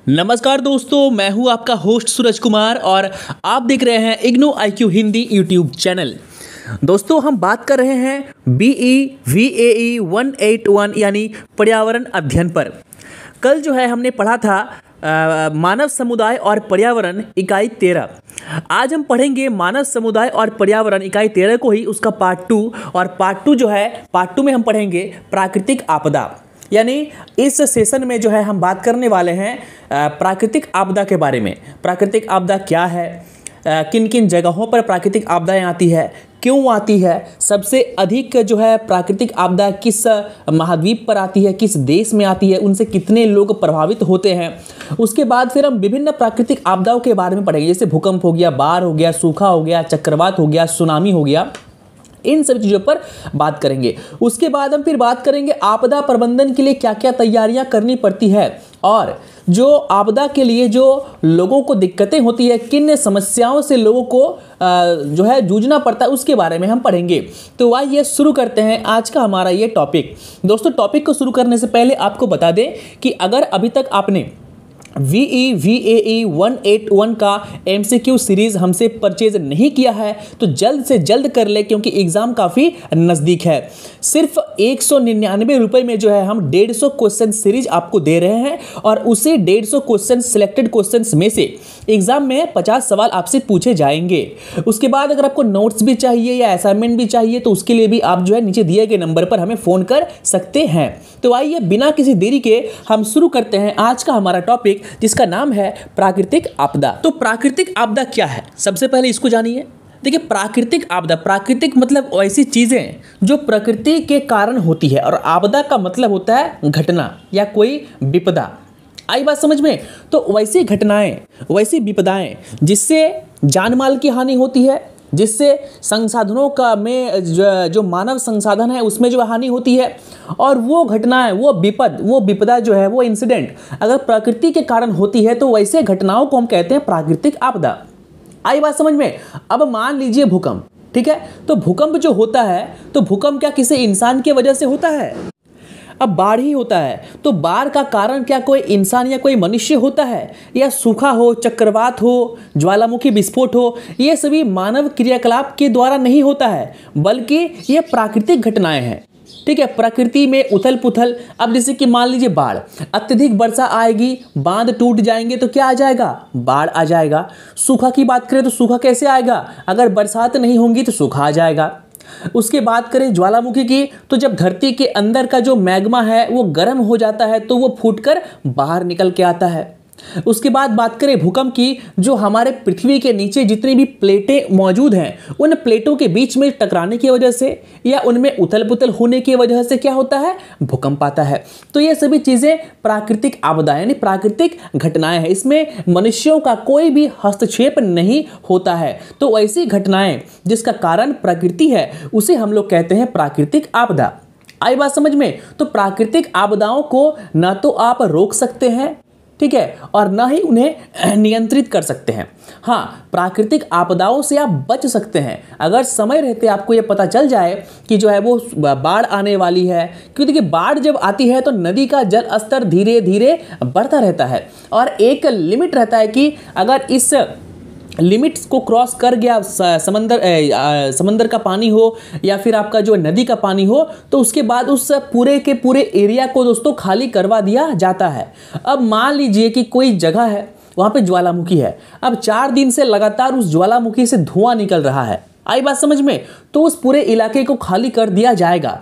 नमस्कार दोस्तों, मैं हूं आपका होस्ट सूरज कुमार और आप देख रहे हैं IGNOU IQ Hindi YouTube channel. दोस्तों, हम बात कर रहे हैं BE-VAE 181 यानी पर्यावरण अध्ययन पर। कल जो है हमने पढ़ा था मानव समुदाय और पर्यावरण इकाई 13। आज हम पढ़ेंगे मानव समुदाय और पर्यावरण इकाई 13 को ही, उसका पार्ट 2। और पार्ट 2 जो है, पार्ट 2 में हम पढ़ेंगे प्राकृतिक आपदा। यानी इस सेशन में जो है हम बात करने वाले हैं प्राकृतिक आपदा के बारे में। प्राकृतिक आपदा क्या है, किन किन जगहों पर प्राकृतिक आपदाएं आती है, क्यों आती है, सबसे अधिक जो है प्राकृतिक आपदा किस महाद्वीप पर आती है, किस देश में आती है, उनसे कितने लोग प्रभावित होते हैं। उसके बाद फिर हम विभिन्न प्राकृतिक आपदाओं के बारे में पढ़ेंगे, जैसे भूकंप हो गया, बाढ़ हो गया, सूखा हो गया, चक्रवात हो गया, सुनामी हो गया। इन सब चीज़ों पर बात करेंगे। उसके बाद हम फिर बात करेंगे आपदा प्रबंधन के लिए क्या क्या तैयारियां करनी पड़ती है, और जो आपदा के लिए जो लोगों को दिक्कतें होती है, किन समस्याओं से लोगों को जो है जूझना पड़ता है, उसके बारे में हम पढ़ेंगे। तो आइए शुरू करते हैं आज का हमारा ये टॉपिक। दोस्तों, टॉपिक को शुरू करने से पहले आपको बता दें कि अगर अभी तक आपने VE-VAE 181 का MCQ सीरीज हमसे परचेज नहीं किया है तो जल्द से जल्द कर ले, क्योंकि एग्जाम काफ़ी नज़दीक है। सिर्फ 199 रुपये में जो है हम 150 क्वेश्चन सीरीज आपको दे रहे हैं, और उसी 150 क्वेश्चन सिलेक्टेड क्वेश्चंस में से एग्जाम में 50 सवाल आपसे पूछे जाएंगे। उसके बाद अगर आपको नोट्स भी चाहिए या असाइनमेंट भी चाहिए तो उसके लिए भी आप जो है नीचे दिए गए नंबर पर हमें फ़ोन कर सकते हैं। तो आइए बिना किसी देरी के हम शुरू करते हैं आज का हमारा टॉपिक, जिसका नाम है प्राकृतिक आपदा। तो प्राकृतिक आपदा क्या है, सबसे पहले इसको जानिए। देखिए, प्राकृतिक आपदा, प्राकृतिक मतलब ऐसी चीजें जो प्रकृति के कारण होती है, और आपदा का मतलब होता है घटना या कोई विपदा। आई बात समझ में? तो वैसी घटनाएं, वैसी विपदाएं जिससे जान माल की हानि होती है, जिससे संसाधनों का में जो मानव संसाधन है उसमें जो हानि होती है, और वो घटनाएं, वो विपदा जो है, वो इंसिडेंट अगर प्रकृति के कारण होती है तो वैसे घटनाओं को हम कहते हैं प्राकृतिक आपदा। आई बात समझ में? अब मान लीजिए भूकंप, ठीक है? तो भूकंप जो होता है, तो भूकंप क्या किसी इंसान की वजह से होता है? अब बाढ़ ही होता है, तो बाढ़ का कारण क्या कोई इंसान या कोई मनुष्य होता है? या सूखा हो, चक्रवात हो, ज्वालामुखी विस्फोट हो, ये सभी मानव क्रियाकलाप के द्वारा नहीं होता है, बल्कि ये प्राकृतिक घटनाएं हैं। ठीक है, प्रकृति में उथल पुथल। अब जैसे कि मान लीजिए बाढ़, अत्यधिक वर्षा आएगी, बांध टूट जाएंगे तो क्या आ जाएगा? बाढ़ आ जाएगा। सूखा की बात करें तो सूखा कैसे आएगा? अगर बरसात नहीं होंगी तो सूखा आ जाएगा। उसके बात करें ज्वालामुखी की, तो जब धरती के अंदर का जो मैग्मा है वो गर्म हो जाता है तो वो फूटकर बाहर निकल के आता है। उसके बाद बात करें भूकंप की, जो हमारे पृथ्वी के नीचे जितनी भी प्लेटें मौजूद हैं, उन प्लेटों के बीच में टकराने की वजह से या उनमें उथल पुथल होने की वजह से क्या होता है? भूकंप आता है। तो ये सभी चीज़ें प्राकृतिक आपदा यानी प्राकृतिक घटनाएं हैं, इसमें मनुष्यों का कोई भी हस्तक्षेप नहीं होता है। तो ऐसी घटनाएं जिसका कारण प्रकृति है, उसे हम लोग कहते हैं प्राकृतिक आपदा। आई बात समझ में? तो प्राकृतिक आपदाओं को ना तो आप रोक सकते हैं, ठीक है, और ना ही उन्हें नियंत्रित कर सकते हैं। हाँ, प्राकृतिक आपदाओं से आप बच सकते हैं अगर समय रहते आपको ये पता चल जाए कि जो है वो बाढ़ आने वाली है। क्योंकि देखिए, बाढ़ जब आती है तो नदी का जल स्तर धीरे धीरे बढ़ता रहता है, और एक लिमिट रहता है कि अगर इस लिमिट्स को क्रॉस कर गया समंदर का पानी हो या फिर आपका जो नदी का पानी हो, तो उसके बाद उस पूरे के पूरे एरिया को दोस्तों खाली करवा दिया जाता है। अब मान लीजिए कि कोई जगह है, वहाँ पे ज्वालामुखी है, अब 4 दिन से लगातार उस ज्वालामुखी से धुआं निकल रहा है। आई बात समझ में? तो उस पूरे इलाके को खाली कर दिया जाएगा,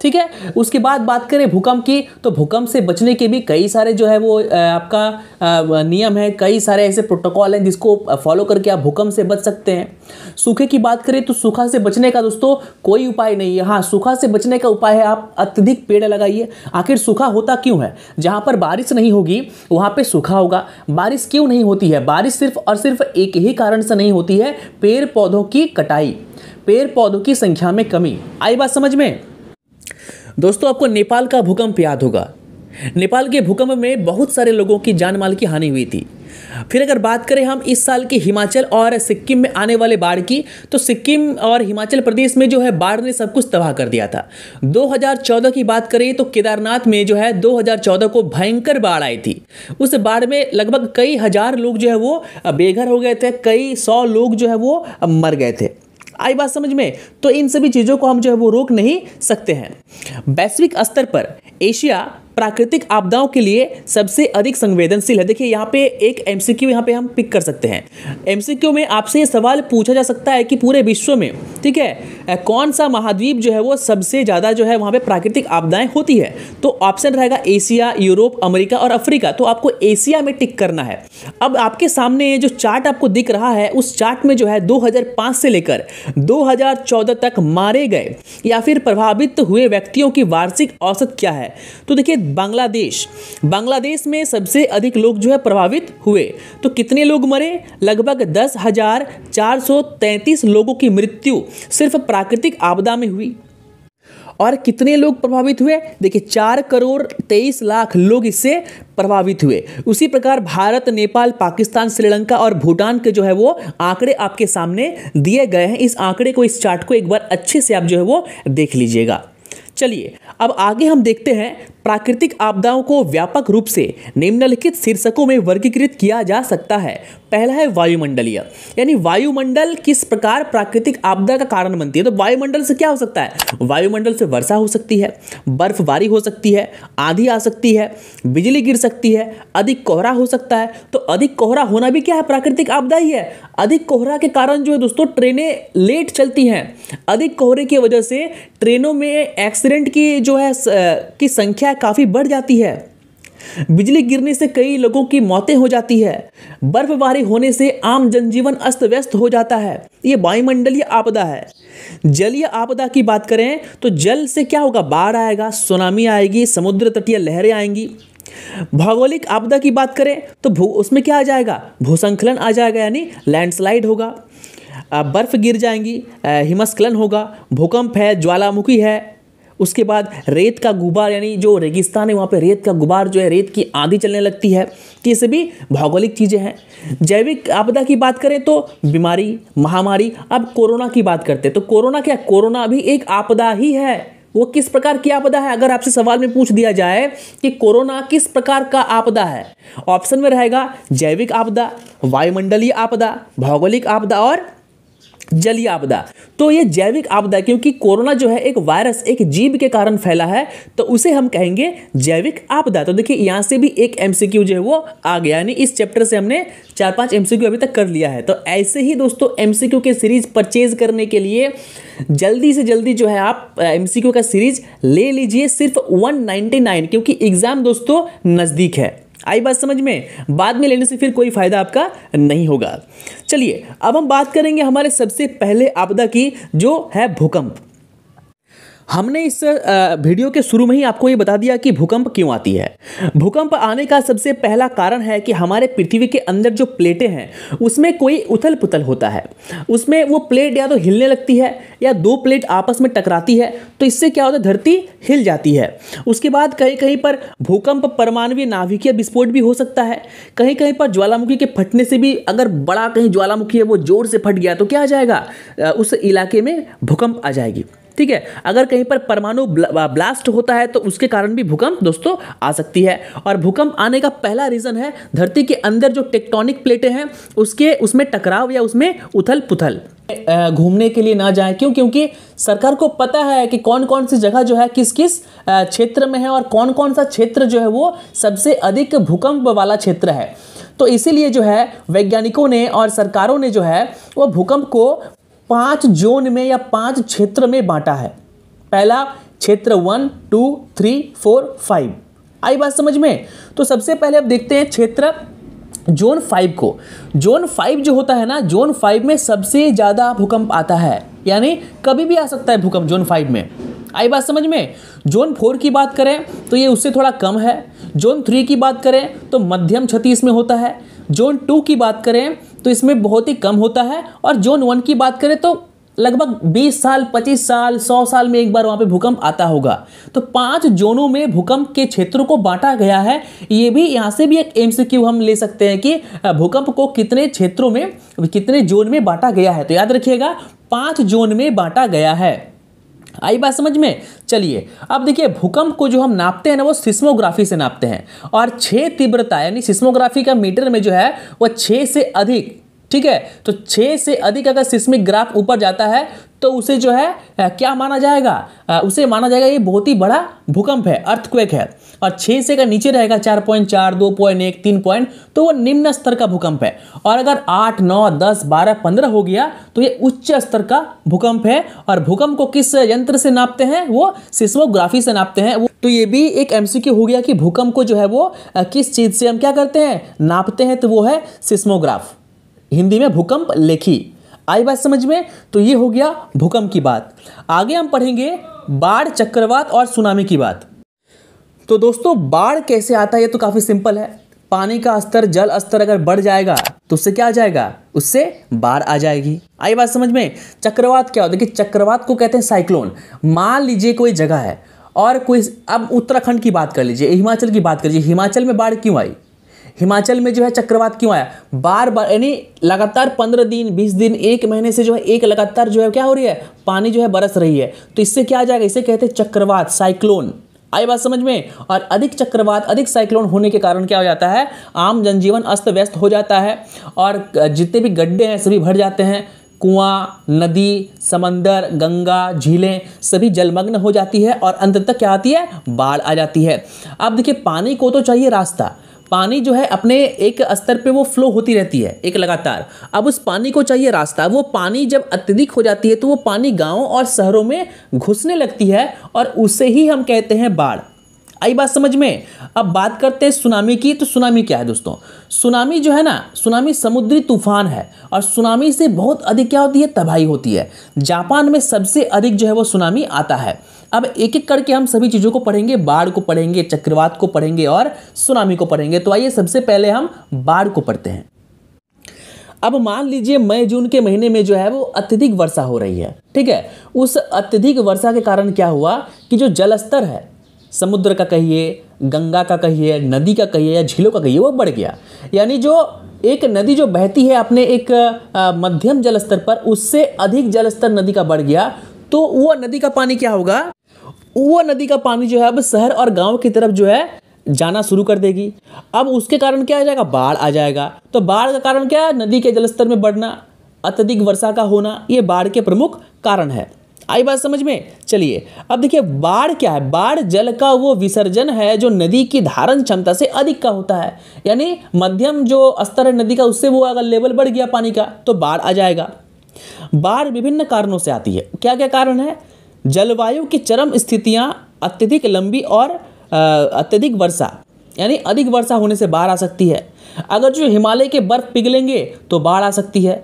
ठीक है। उसके बाद बात करें भूकंप की, तो भूकंप से बचने के भी कई सारे जो है वो आपका नियम है, कई सारे ऐसे प्रोटोकॉल हैं जिसको फॉलो करके आप भूकंप से बच सकते हैं। सूखे की बात करें तो सूखा से बचने का दोस्तों कोई उपाय नहीं है। हाँ, सूखा से बचने का उपाय है आप अत्यधिक पेड़ लगाइए। आखिर सूखा होता क्यों है? जहाँ पर बारिश नहीं होगी वहाँ पे सूखा होगा। बारिश क्यों नहीं होती है? बारिश सिर्फ और सिर्फ एक ही कारण से नहीं होती है, पेड़ पौधों की कटाई, पेड़ पौधों की संख्या में कमी। आई बात समझ में? दोस्तों, आपको नेपाल का भूकंप याद होगा। नेपाल के भूकंप में बहुत सारे लोगों की जान माल की हानि हुई थी। फिर अगर बात करें हम इस साल के हिमाचल और सिक्किम में आने वाले बाढ़ की, तो सिक्किम और हिमाचल प्रदेश में जो है बाढ़ ने सब कुछ तबाह कर दिया था। 2014 की बात करें तो केदारनाथ में जो है 2014 को भयंकर बाढ़ आई थी। उस बाढ़ में लगभग कई हजार लोग जो है वो बेघर हो गए थे, कई 100 लोग जो है वो मर गए थे। आई बात समझ में? तो इन सभी चीज़ों को हम जो है वो रोक नहीं सकते हैं। वैश्विक स्तर पर एशिया प्राकृतिक आपदाओं के लिए सबसे अधिक संवेदनशील है। देखिए यहाँ पे एक एमसीक्यू यहाँ पे हम पिक कर सकते हैं। एमसीक्यू में आपसे ये सवाल पूछा जा सकता है कि पूरे विश्व में, ठीक है, कौन सा महाद्वीप जो है वो सबसे ज़्यादा जो है वहाँ पे प्राकृतिक आपदाएं होती है? तो ऑप्शन रहेगा एशिया, यूरोप, अमेरिका और अफ्रीका। तो आपको एशिया में टिक करना है। अब आपके सामने जो चार्ट आपको दिख रहा है, उस चार्ट में जो है 2005 से लेकर 2014 तक मारे गए या फिर प्रभावित हुए व्यक्तियों की वार्षिक औसत क्या है? तो देखिए बांग्लादेश में सबसे अधिक लोग जो है प्रभावित हुए। तो कितने लोग मरे? लगभग 10,433 लोगों की मृत्यु सिर्फ प्राकृतिक आपदा में हुई। और कितने लोग प्रभावित हुए? देखिए 4,23,00,000 लोग इससे प्रभावित हुए। उसी प्रकार भारत, नेपाल, पाकिस्तान, श्रीलंका और भूटान के जो है वो आंकड़े आपके सामने दिए गए हैं। इस आंकड़े को, इस चार्ट को एक बार अच्छे से आप जो है वो देख लीजिएगा। चलिए अब आगे हम देखते हैं प्राकृतिक आपदाओं को व्यापक रूप से निम्नलिखित शीर्षकों में वर्गीकृत किया जा सकता है। पहला है वायुमंडलीय, यानी वायुमंडल किस प्रकार प्राकृतिक आपदा का कारण बनती है। तो वायुमंडल से क्या हो सकता है? वायुमंडल से वर्षा हो सकती है, बर्फबारी हो सकती है, आंधी आ सकती है, बिजली गिर सकती है, अधिक कोहरा हो सकता है। तो अधिक कोहरा होना भी क्या है? प्राकृतिक आपदा ही है। अधिक कोहरा के कारण जो है दोस्तों ट्रेनें लेट चलती हैं। अधिक कोहरे की वजह से ट्रेनों में एक्सीडेंट की जो है की संख्या काफी बढ़ जाती है। बिजली गिरने से कई लोगों की मौतें हो जाती है। बर्फबारी होने से आम जनजीवन अस्त व्यस्त हो जाता है। ये वायुमंडलीय आपदा है। जलीय आपदा की बात करें तो जल से क्या होगा? बाढ़ आएगा, सुनामी आएगी, समुद्र तटीय लहरें आएंगी। भौगोलिक आपदा की बात करें तो उसमें क्या आ जाएगा? भूस्खलन आ जाएगा, यानी लैंडस्लाइड होगा, बर्फ गिर जाएंगी, हिमस्खलन होगा, भूकंप है, ज्वालामुखी है। उसके बाद रेत का गुबार, यानी जो रेगिस्तान है वहाँ पे रेत का गुबार जो है, रेत की आंधी चलने लगती है। तो ये सभी भौगोलिक चीज़ें हैं। जैविक आपदा की बात करें तो बीमारी, महामारी। अब कोरोना की बात करते हैं तो कोरोना क्या? कोरोना भी एक आपदा ही है। वो किस प्रकार की आपदा है? अगर आपसे सवाल में पूछ दिया जाए कि कोरोना किस प्रकार का आपदा है, ऑप्शन में रहेगा जैविक आपदा, वायुमंडलीय आपदा, भौगोलिक आपदा और जलीय आपदा। तो ये जैविक आपदा, क्योंकि कोरोना जो है एक वायरस, एक जीव के कारण फैला है, तो उसे हम कहेंगे जैविक आपदा। तो देखिए यहाँ से भी एक एमसीक्यू जो है वो आ गया, यानी इस चैप्टर से हमने 4-5 एमसीक्यू अभी तक कर लिया है। तो ऐसे ही दोस्तों एमसीक्यू के सीरीज परचेज करने के लिए जल्दी से जल्दी जो है आप एमसीक्यू का सीरीज ले लीजिए, सिर्फ 199, क्योंकि एग्जाम दोस्तों नज़दीक है। आई बात समझ में? बाद में लेने से फिर कोई फायदा आपका नहीं होगा। चलिए अब हम बात करेंगे हमारे सबसे पहले आपदा की, जो है भूकंप। हमने इस वीडियो के शुरू में ही आपको ये बता दिया कि भूकंप क्यों आती है। भूकंप आने का सबसे पहला कारण है कि हमारे पृथ्वी के अंदर जो प्लेटें हैं उसमें कोई उथल पुथल होता है। उसमें वो प्लेट या तो हिलने लगती है या दो प्लेट आपस में टकराती है, तो इससे क्या होता है? धरती हिल जाती है। उसके बाद कहीं कहीं पर भूकंप परमाणु नाभिकीय विस्फोट भी हो सकता है। कहीं कहीं पर ज्वालामुखी के फटने से भी, अगर बड़ा कहीं ज्वालामुखी है वो जोर से फट गया तो क्या आ जाएगा? उस इलाके में भूकंप आ जाएगी। ठीक है, अगर कहीं पर परमाणु ब्लास्ट होता है तो उसके कारण भी भूकंप दोस्तों आ सकती है। और भूकंप आने का पहला रीजन है धरती के अंदर जो टेक्टोनिक प्लेटें हैं उसमें टकराव या उसमें उथल पुथल। घूमने के लिए ना जाएं। क्यों? क्योंकि सरकार को पता है कि कौन कौन सी जगह जो है किस किस क्षेत्र में है और कौन कौन सा क्षेत्र जो है वो सबसे अधिक भूकंप वाला क्षेत्र है। तो इसीलिए जो है वैज्ञानिकों ने और सरकारों ने जो है वो भूकंप को 5 जोन में या 5 क्षेत्र में बांटा है। पहला क्षेत्र 1, 2, 3, 4, 5। आई बात समझ में? तो सबसे पहले अब देखते हैं क्षेत्र जोन 5 को। जोन 5 जो होता है ना, जोन 5 में सबसे ज़्यादा भूकंप आता है, यानी कभी भी आ सकता है भूकंप जोन 5 में। आई बात समझ में? जोन 4 की बात करें तो ये उससे थोड़ा कम है। जोन 3 की बात करें तो मध्यम क्षति इसमें होता है। जोन 2 की बात करें तो इसमें बहुत ही कम होता है। और जोन 1 की बात करें तो लगभग 20 साल 25 साल 100 साल में एक बार वहाँ पे भूकंप आता होगा। तो 5 जोनों में भूकंप के क्षेत्रों को बांटा गया है। ये भी यहाँ से भी एक एमसीक्यू हम ले सकते हैं कि भूकंप को कितने क्षेत्रों में, कितने जोन में बांटा गया है। तो याद रखिएगा 5 जोन में बांटा गया है। आई बात समझ में। चलिए अब देखिए, भूकंप को जो हम नापते हैं ना वो सिस्मोग्राफी से नापते हैं, और 6 तीव्रता यानी सिस्मोग्राफी का मीटर में जो है वो 6 से अधिक, ठीक है, तो 6 से अधिक अगर सिस्मिक ग्राफ ऊपर जाता है तो उसे जो है क्या माना जाएगा, उसे माना जाएगा ये बहुत ही बड़ा भूकंप है, अर्थक्वेक है। और 6 से अगर नीचे रहेगा 4.4, 2.1, 3 पॉइंट, तो वो निम्न स्तर का भूकंप है। और अगर 8, 9, 10, 12, 15 हो गया तो ये उच्च स्तर का भूकंप है। और भूकंप को किस यंत्र से नापते हैं, वो सिस्मोग्राफी से नापते हैं। तो ये भी एक एमसीक्यू हो गया कि भूकंप को जो है वो किस चीज से हम क्या करते हैं, नापते हैं, तो वो है सिस्मोग्राफ, हिंदी में भूकंप लेखी। आई बात समझ में। तो ये हो गया भूकंप की बात। आगे हम पढ़ेंगे बाढ़, चक्रवात और सुनामी की बात। तो दोस्तों बाढ़ कैसे आता है, ये तो काफी सिंपल है। पानी का स्तर, जल स्तर अगर बढ़ जाएगा तो उससे क्या आ जाएगा, उससे बाढ़ आ जाएगी। आई बात समझ में। चक्रवात क्या होता है, कि चक्रवात को कहते हैं साइक्लोन। मान लीजिए कोई जगह है और कोई, अब उत्तराखंड की बात कर लीजिए, हिमाचल की बात कर लीजिए, हिमाचल में बाढ़ क्यों आई, हिमाचल में जो है चक्रवात क्यों आया, बार बार यानी लगातार 15 दिन 20 दिन 1 महीने से जो है एक लगातार जो है क्या हो रही है, पानी जो है बरस रही है। तो इससे क्या आ जाएगा, इसे कहते हैं चक्रवात, साइक्लोन। आई बात समझ में। और अधिक चक्रवात, अधिक साइक्लोन होने के कारण क्या हो जाता है, आम जनजीवन अस्त व्यस्त हो जाता है और जितने भी गड्ढे हैं सभी भर जाते हैं। कुआं, नदी, समंदर, गंगा, झीलें सभी जलमग्न हो जाती है और अंततः क्या आती है, बाढ़ आ जाती है। अब देखिए पानी को तो चाहिए रास्ता, पानी जो है अपने एक स्तर पे वो फ्लो होती रहती है एक लगातार। अब उस पानी को चाहिए रास्ता। वो पानी जब अत्यधिक हो जाती है तो वो पानी गांवों और शहरों में घुसने लगती है और उसे ही हम कहते हैं बाढ़। आई बात समझ में। अब बात करते हैं सुनामी की। तो सुनामी क्या है दोस्तों, सुनामी जो है ना, सुनामी समुद्री तूफान है और सुनामी से बहुत अधिक क्या होती है, तबाही होती है। जापान में सबसे अधिक जो है वो सुनामी आता है। अब एक एक करके हम सभी चीज़ों को पढ़ेंगे, बाढ़ को पढ़ेंगे, चक्रवात को पढ़ेंगे और सुनामी को पढ़ेंगे। तो आइए सबसे पहले हम बाढ़ को पढ़ते हैं। अब मान लीजिए मई जून के महीने में जो है वो अत्यधिक वर्षा हो रही है, ठीक है। उस अत्यधिक वर्षा के कारण क्या हुआ कि जो जल स्तर है, समुद्र का कहिए, गंगा का कहिए, नदी का कहिए या झीलों का कहिए, वो बढ़ गया। यानी जो एक नदी जो बहती है अपने एक मध्यम जल स्तर पर, उससे अधिक जल स्तर नदी का बढ़ गया, तो वो नदी का पानी क्या होगा, वो नदी का पानी जो है अब शहर और गांव की तरफ जो है जाना शुरू कर देगी। अब उसके कारण क्या आ जाएगा, बाढ़ आ जाएगा। तो बाढ़ का कारण क्या है, नदी के जलस्तर में बढ़ना, अत्यधिक वर्षा का होना, ये बाढ़ के प्रमुख कारण है। आई बात समझ में। चलिए अब देखिए बाढ़ क्या है, बाढ़ जल का वो विसर्जन है जो नदी की धारण क्षमता से अधिक का होता है। यानी मध्यम जो स्तर है नदी का, उससे वो अगर लेवल बढ़ गया पानी का तो बाढ़ आ जाएगा। बाढ़ विभिन्न कारणों से आती है। क्या क्या कारण है, जलवायु की चरम स्थितियां, अत्यधिक लंबी और अत्यधिक वर्षा, यानी अधिक वर्षा होने से बाढ़ आ सकती है। अगर जो हिमालय के बर्फ पिघलेंगे तो बाढ़ आ सकती है।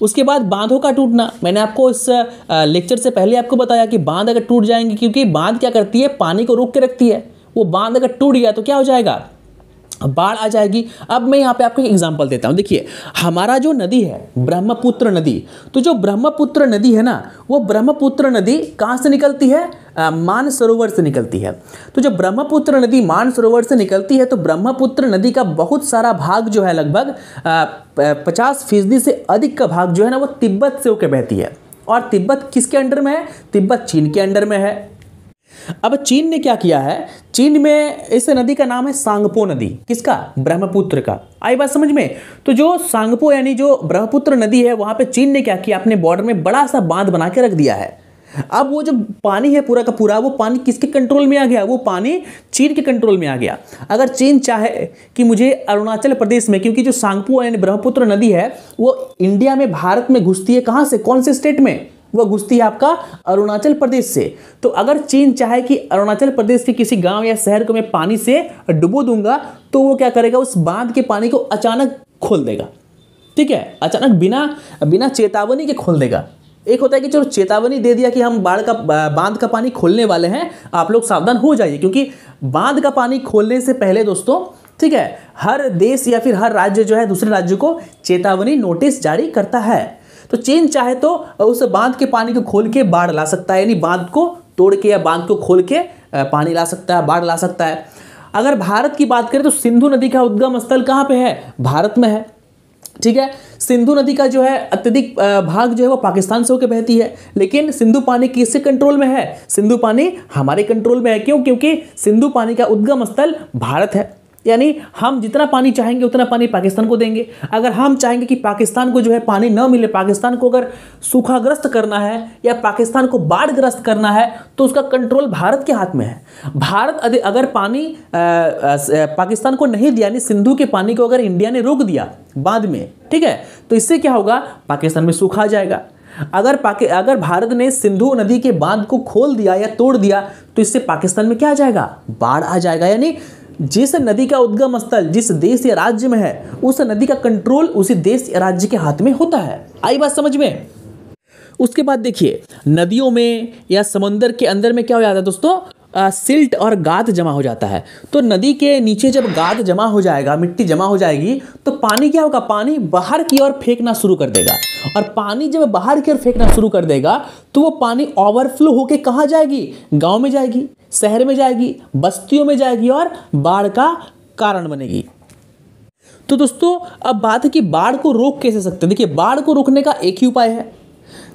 उसके बाद बांधों का टूटना, मैंने आपको इस लेक्चर से पहले आपको बताया कि बांध अगर टूट जाएंगे, क्योंकि बांध क्या करती है, पानी को रोक के रखती है। वो बांध अगर टूट गया तो क्या हो जाएगा, बाढ़ आ जाएगी। अब मैं यहाँ पे आपको एक एग्जांपल देता हूँ। देखिए हमारा जो नदी है ब्रह्मपुत्र नदी, तो जो ब्रह्मपुत्र नदी है ना, वो ब्रह्मपुत्र नदी कहाँ से निकलती है, मानसरोवर से निकलती है। तो जब ब्रह्मपुत्र नदी मानसरोवर से निकलती है तो ब्रह्मपुत्र नदी का बहुत सारा भाग जो है, लगभग 50% से अधिक का भाग जो है ना, वो तिब्बत से होकर बहती है। और तिब्बत किसके अंडर में है, तिब्बत चीन के अंडर में है। अब चीन ने क्या किया है, चीन में इस नदी का नाम है सांगपो नदी, किसका, ब्रह्मपुत्र का। आई बात समझ में। तो जो सांगपो यानी जो ब्रह्मपुत्र नदी है, वहां पे चीन ने क्या किया, अपने बॉर्डर में बड़ा सा बांध बना के रख दिया है। अब वो जो पानी है पूरा का पूरा, वो पानी किसके कंट्रोल में आ गया, वो पानी चीन के कंट्रोल में आ गया। अगर चीन चाहे कि मुझे अरुणाचल प्रदेश में, क्योंकि जो सांगपो यानी ब्रह्मपुत्र नदी है वो इंडिया में, भारत में घुसती है, कहाँ से, कौन से स्टेट में, वो घुसती है आपका अरुणाचल प्रदेश से। तो अगर चीन चाहे कि अरुणाचल प्रदेश के किसी गांव या शहर को मैं पानी से डुबो दूंगा, तो वो क्या करेगा, उस बांध के पानी को अचानक खोल देगा। ठीक है, अचानक बिना चेतावनी के खोल देगा। एक होता है कि चलो चेतावनी दे दिया कि हम बांध का पानी खोलने वाले हैं, आप लोग सावधान हो जाइए। क्योंकि बांध का पानी खोलने से पहले दोस्तों, ठीक है, हर देश या फिर हर राज्य जो है दूसरे राज्य को चेतावनी नोटिस जारी करता है। तो चीन चाहे तो उस बांध के पानी को खोल के बाढ़ ला सकता है, यानी बांध को तोड़ के या बांध को खोल के पानी ला सकता है, बाढ़ ला सकता है। अगर भारत की बात करें तो सिंधु नदी का उद्गम स्थल कहाँ पे है? भारत में है, ठीक है। सिंधु नदी का जो है अत्यधिक भाग जो है वो पाकिस्तान से होकर बहती है, लेकिन सिंधु पानी किसके कंट्रोल में है? सिंधु पानी हमारे कंट्रोल में है। क्यों? क्योंकि सिंधु पानी का उद्गम स्थल भारत है, यानी हम जितना पानी चाहेंगे उतना पानी पाकिस्तान को देंगे। अगर हम चाहेंगे कि पाकिस्तान को जो है पानी न मिले, पाकिस्तान को अगर सूखाग्रस्त करना है या पाकिस्तान को बाढ़ग्रस्त करना है, तो उसका कंट्रोल भारत के हाथ में है। भारत अगर पानी पाकिस्तान को नहीं दिया, यानी सिंधु के पानी को अगर इंडिया ने रोक दिया बांध में, ठीक है, तो इससे क्या होगा? पाकिस्तान में सूखा आ जाएगा। अगर भारत ने सिंधु नदी के बांध को खोल दिया या तोड़ दिया, तो इससे पाकिस्तान में क्या आ जाएगा? बाढ़ आ जाएगा। यानी जिस नदी का उद्गम स्थल जिस देश या राज्य में है, उस नदी का कंट्रोल उसी देश या राज्य के हाथ में होता है। आई बात समझ में? उसके बाद देखिए, नदियों में या समंदर के अंदर में क्या हो जाता है दोस्तों? सिल्ट और गाद जमा हो जाता है। तो नदी के नीचे जब गाद जमा हो जाएगा, मिट्टी जमा हो जाएगी, तो पानी क्या होगा? पानी बाहर की ओर फेंकना शुरू कर देगा। और पानी जब बाहर की ओर फेंकना शुरू कर देगा, तो वो पानी ओवरफ्लो होके कहाँ जाएगी? गांव में जाएगी, शहर में जाएगी, बस्तियों में जाएगी और बाढ़ का कारण बनेगी। तो दोस्तों अब बात है कि बाढ़ को रोक कैसे सकते हैं। देखिए, बाढ़ को रोकने का एक ही उपाय है।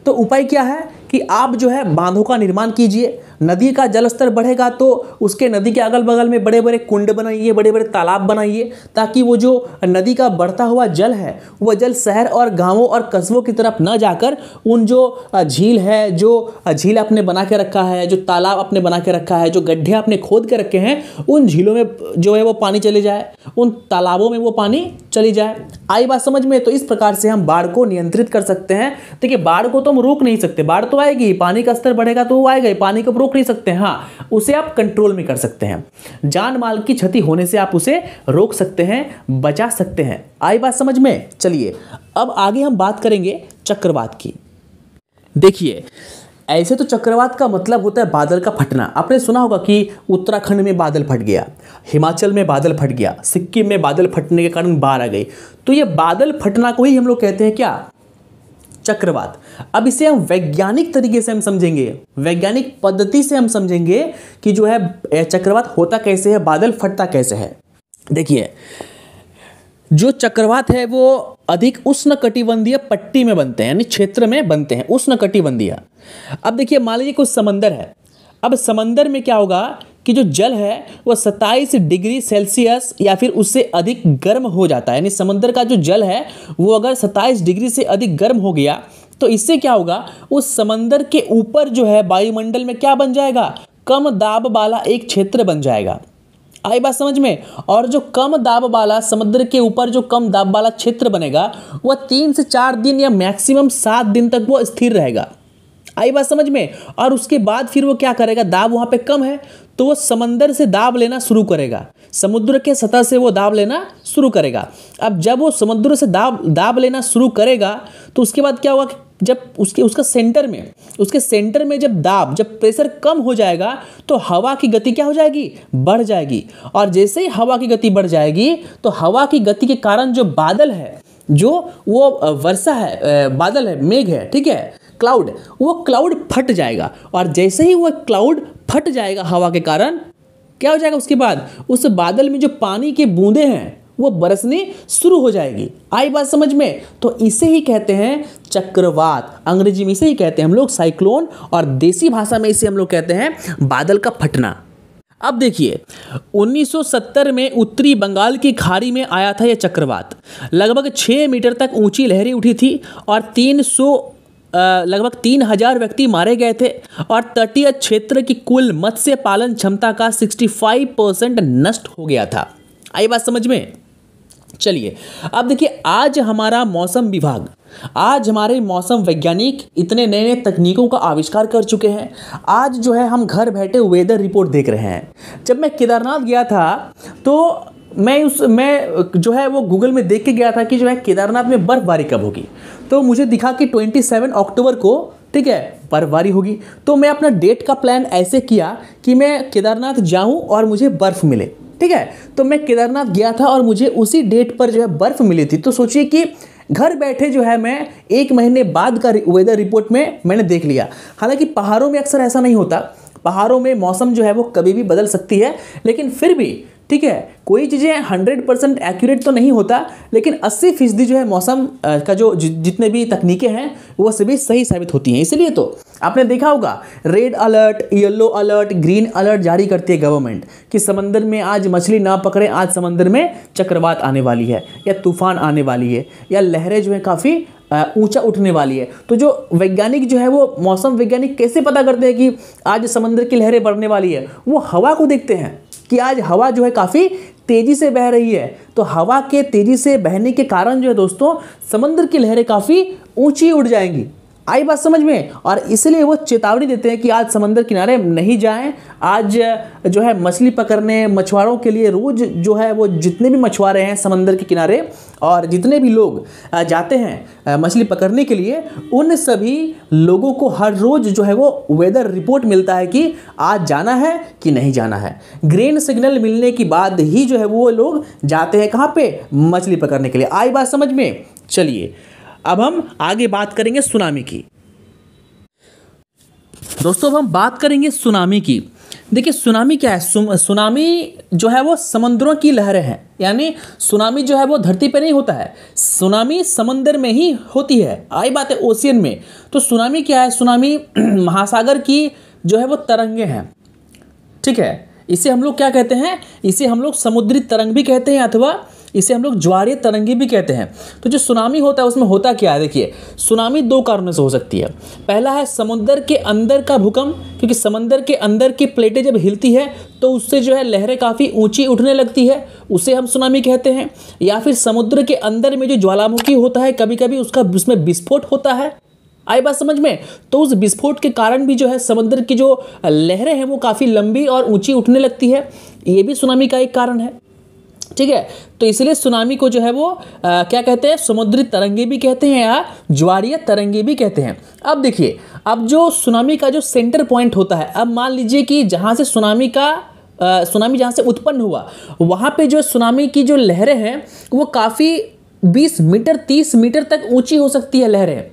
तो उपाय क्या है कि आप जो है बांधों का निर्माण कीजिए। नदी का जलस्तर बढ़ेगा तो उसके नदी के अगल बगल में बड़े बड़े कुंड बनाइए, बड़े बड़े तालाब बनाइए, ताकि वो जो नदी का बढ़ता हुआ जल है वह जल शहर और गांवों और कस्बों की तरफ न जाकर उन जो झील है, जो झील आपने बना के रखा है, जो तालाब आपने बना के रखा है, जो गड्ढे आपने खोद के रखे हैं, उन झीलों में जो है वो पानी चले जाए, उन तालाबों में वो पानी चली जाए। आई बात समझ में? तो इस प्रकार से हम बाढ़ को नियंत्रित कर सकते हैं। देखिए, बाढ़ को तो हम रोक नहीं सकते, बाढ़ तो आएगी, पानी का स्तर बढ़ेगा तो वो आएगा ही, पानी को रोक नहीं सकते। हाँ, उसे आप कंट्रोल में कर सकते हैं। जान माल की क्षति होने से आप उसे रोक सकते हैं, बचा सकते हैं। आई बात समझ में? चलिए अब आगे हम बात करेंगे चक्रवात की। देखिए, ऐसे तो चक्रवात का मतलब होता है बादल का फटना। आपने सुना होगा कि उत्तराखंड में बादल फट गया, हिमाचल में बादल फट गया, सिक्किम में बादल फटने के कारण बाढ़ आ गई। तो ये बादल फटना को ही हम लोग कहते हैं क्या? चक्रवात। अब इसे हम वैज्ञानिक तरीके से हम समझेंगे, वैज्ञानिक पद्धति से हम समझेंगे कि जो है चक्रवात होता कैसे है, बादल फटता कैसे है। देखिए, जो चक्रवात है वो अधिक उष्णकटिबंधीय पट्टी में बनते हैं, यानी क्षेत्र में बनते हैं, उष्णकटिबंधीय। अब देखिए, मान लीजिए कोई समंदर है। अब समंदर में क्या होगा कि जो जल है वह 27 डिग्री सेल्सियस या फिर उससे अधिक गर्म हो जाता है। यानी समंदर का जो जल है वो अगर 27 डिग्री से अधिक गर्म हो गया, तो इससे क्या होगा? उस समंदर के ऊपर जो है वायुमंडल में क्या बन जाएगा? कम दाब वाला एक क्षेत्र बन जाएगा। आई बात समझ में? और जो कम दाब वाला समुद्र के ऊपर जो कम दाब वाला क्षेत्र बनेगा, वह 3 से 4 दिन या मैक्सिमम 7 दिन तक वो स्थिर रहेगा। आई बात समझ में? और उसके बाद फिर वो क्या करेगा? दाब वहाँ पे कम है तो वो समंदर से दाब लेना शुरू करेगा, समुद्र के सतह से वो दाब लेना शुरू करेगा। अब जब वो समुद्र से दाब लेना शुरू करेगा, तो उसके बाद क्या होगा? जब उसके सेंटर में जब प्रेशर कम हो जाएगा, तो हवा की गति क्या हो जाएगी? बढ़ जाएगी। और जैसे ही हवा की गति बढ़ जाएगी, तो हवा की गति के कारण जो बादल है, जो वो वर्षा है, बादल है, मेघ है, ठीक है, क्लाउड, वो क्लाउड फट जाएगा। और जैसे ही वो क्लाउड फट जाएगा हवा के कारण, क्या हो जाएगा? उसके बाद उस बादल में जो पानी के बूंदें हैं वो बरसनी शुरू हो जाएगी। आई बात समझ में? तो इसे ही कहते हैं चक्रवात। अंग्रेजी में इसे ही कहते हैं हम लोग साइक्लोन, और देसी भाषा में इसे हम लोग कहते हैं बादल का फटना। अब देखिए, 1970 में उत्तरी बंगाल की खाड़ी में आया था यह चक्रवात। लगभग 6 मीटर तक ऊंची लहरें उठी थी और लगभग 3000 व्यक्ति मारे गए थे, और तटीय क्षेत्र की कुल मत्स्य पालन क्षमता का 65% नष्ट हो गया था। आई बात समझ में? चलिए अब देखिए, आज हमारा मौसम विभाग, आज हमारे मौसम वैज्ञानिक इतने नए नए तकनीकों का आविष्कार कर चुके हैं। आज जो है हम घर बैठे वेदर रिपोर्ट देख रहे हैं। जब मैं केदारनाथ गया था तो मैं जो है वो गूगल में देख के गया था कि जो है केदारनाथ में बर्फबारी कब होगी। तो मुझे दिखा कि 27 अक्टूबर को, ठीक है, बर्फबारी होगी। तो मैं अपना डेट का प्लान ऐसे किया कि मैं केदारनाथ जाऊं और मुझे बर्फ़ मिले, ठीक है। तो मैं केदारनाथ गया था और मुझे उसी डेट पर जो है बर्फ़ मिली थी। तो सोचिए कि घर बैठे जो है मैं 1 महीने बाद का वेदर रिपोर्ट में मैंने देख लिया। हालांकि पहाड़ों में अक्सर ऐसा नहीं होता, पहाड़ों में मौसम जो है वो कभी भी बदल सकती है, लेकिन फिर भी ठीक है, कोई चीज़ें 100% एक्यूरेट तो नहीं होता, लेकिन 80% जो है मौसम का जो जितने भी तकनीकें हैं वो सभी सही साबित होती हैं। इसलिए तो आपने देखा होगा red alert, yellow alert, green alert जारी करती है गवर्नमेंट कि समंदर में आज मछली ना पकड़े, आज समंदर में चक्रवात आने वाली है या तूफान आने वाली है या लहरें जो है काफ़ी ऊंचा उठने वाली है। तो जो वैज्ञानिक जो है वो मौसम वैज्ञानिक कैसे पता करते हैं कि आज समंदर की लहरें बढ़ने वाली है? वो हवा को देखते हैं कि आज हवा जो है काफ़ी तेज़ी से बह रही है। तो हवा के तेज़ी से बहने के कारण जो है दोस्तों समंदर की लहरें काफ़ी ऊंची उड़ जाएंगी। आई बात समझ में? और इसलिए वो चेतावनी देते हैं कि आज समंदर किनारे नहीं जाएं। आज जो है मछली पकड़ने मछुआरों के लिए रोज़ जो है वो जितने भी मछुआरे हैं समंदर के किनारे और जितने भी लोग जाते हैं मछली पकड़ने के लिए, उन सभी लोगों को हर रोज़ जो है वो वेदर रिपोर्ट मिलता है कि आज जाना है कि नहीं जाना है। ग्रीन सिग्नल मिलने के बाद ही जो है वो लोग जाते हैं कहाँ पे? मछली पकड़ने के लिए। आई बात समझ में? चलिए अब हम आगे बात करेंगे सुनामी की। दोस्तों अब हम बात करेंगे सुनामी की। देखिए सुनामी क्या है? सुनामी जो है वो समुद्रों की लहरें हैं, यानी सुनामी जो है वो धरती पे नहीं होता है, सुनामी समंदर में ही होती है। आई बात है ओशियन में। तो सुनामी क्या है? सुनामी महासागर की जो है वो तरंगे हैं, ठीक है। इसे हम लोग क्या कहते हैं? इसे हम लोग समुद्री तरंग भी कहते हैं अथवा इसे हम लोग ज्वारीय तरंगे भी कहते हैं। तो जो सुनामी होता है उसमें होता क्या है? देखिए सुनामी 2 कारणों से हो सकती है। पहला है समुद्र के अंदर का भूकंप, क्योंकि समंदर के अंदर की प्लेटें जब हिलती है तो उससे जो है लहरें काफ़ी ऊंची उठने लगती है, उसे हम सुनामी कहते हैं। या फिर समुद्र के अंदर में जो ज्वालामुखी होता है कभी कभी उसमें विस्फोट होता है। आई बात समझ में? तो उस विस्फोट के कारण भी जो है समुद्र की जो लहरें हैं वो काफ़ी लंबी और ऊंची उठने लगती है, ये भी सुनामी का एक कारण है, ठीक है। तो इसलिए सुनामी को जो है वो क्या कहते हैं? समुद्री तरंगे भी कहते हैं या ज्वारीय तरंगे भी कहते हैं। अब देखिए, अब जो सुनामी का जो सेंटर पॉइंट होता है, अब मान लीजिए कि जहाँ से सुनामी जहाँ से उत्पन्न हुआ वहाँ पे जो सुनामी की जो लहरें हैं वो काफ़ी 20 मीटर 30 मीटर तक ऊंची हो सकती है लहरें।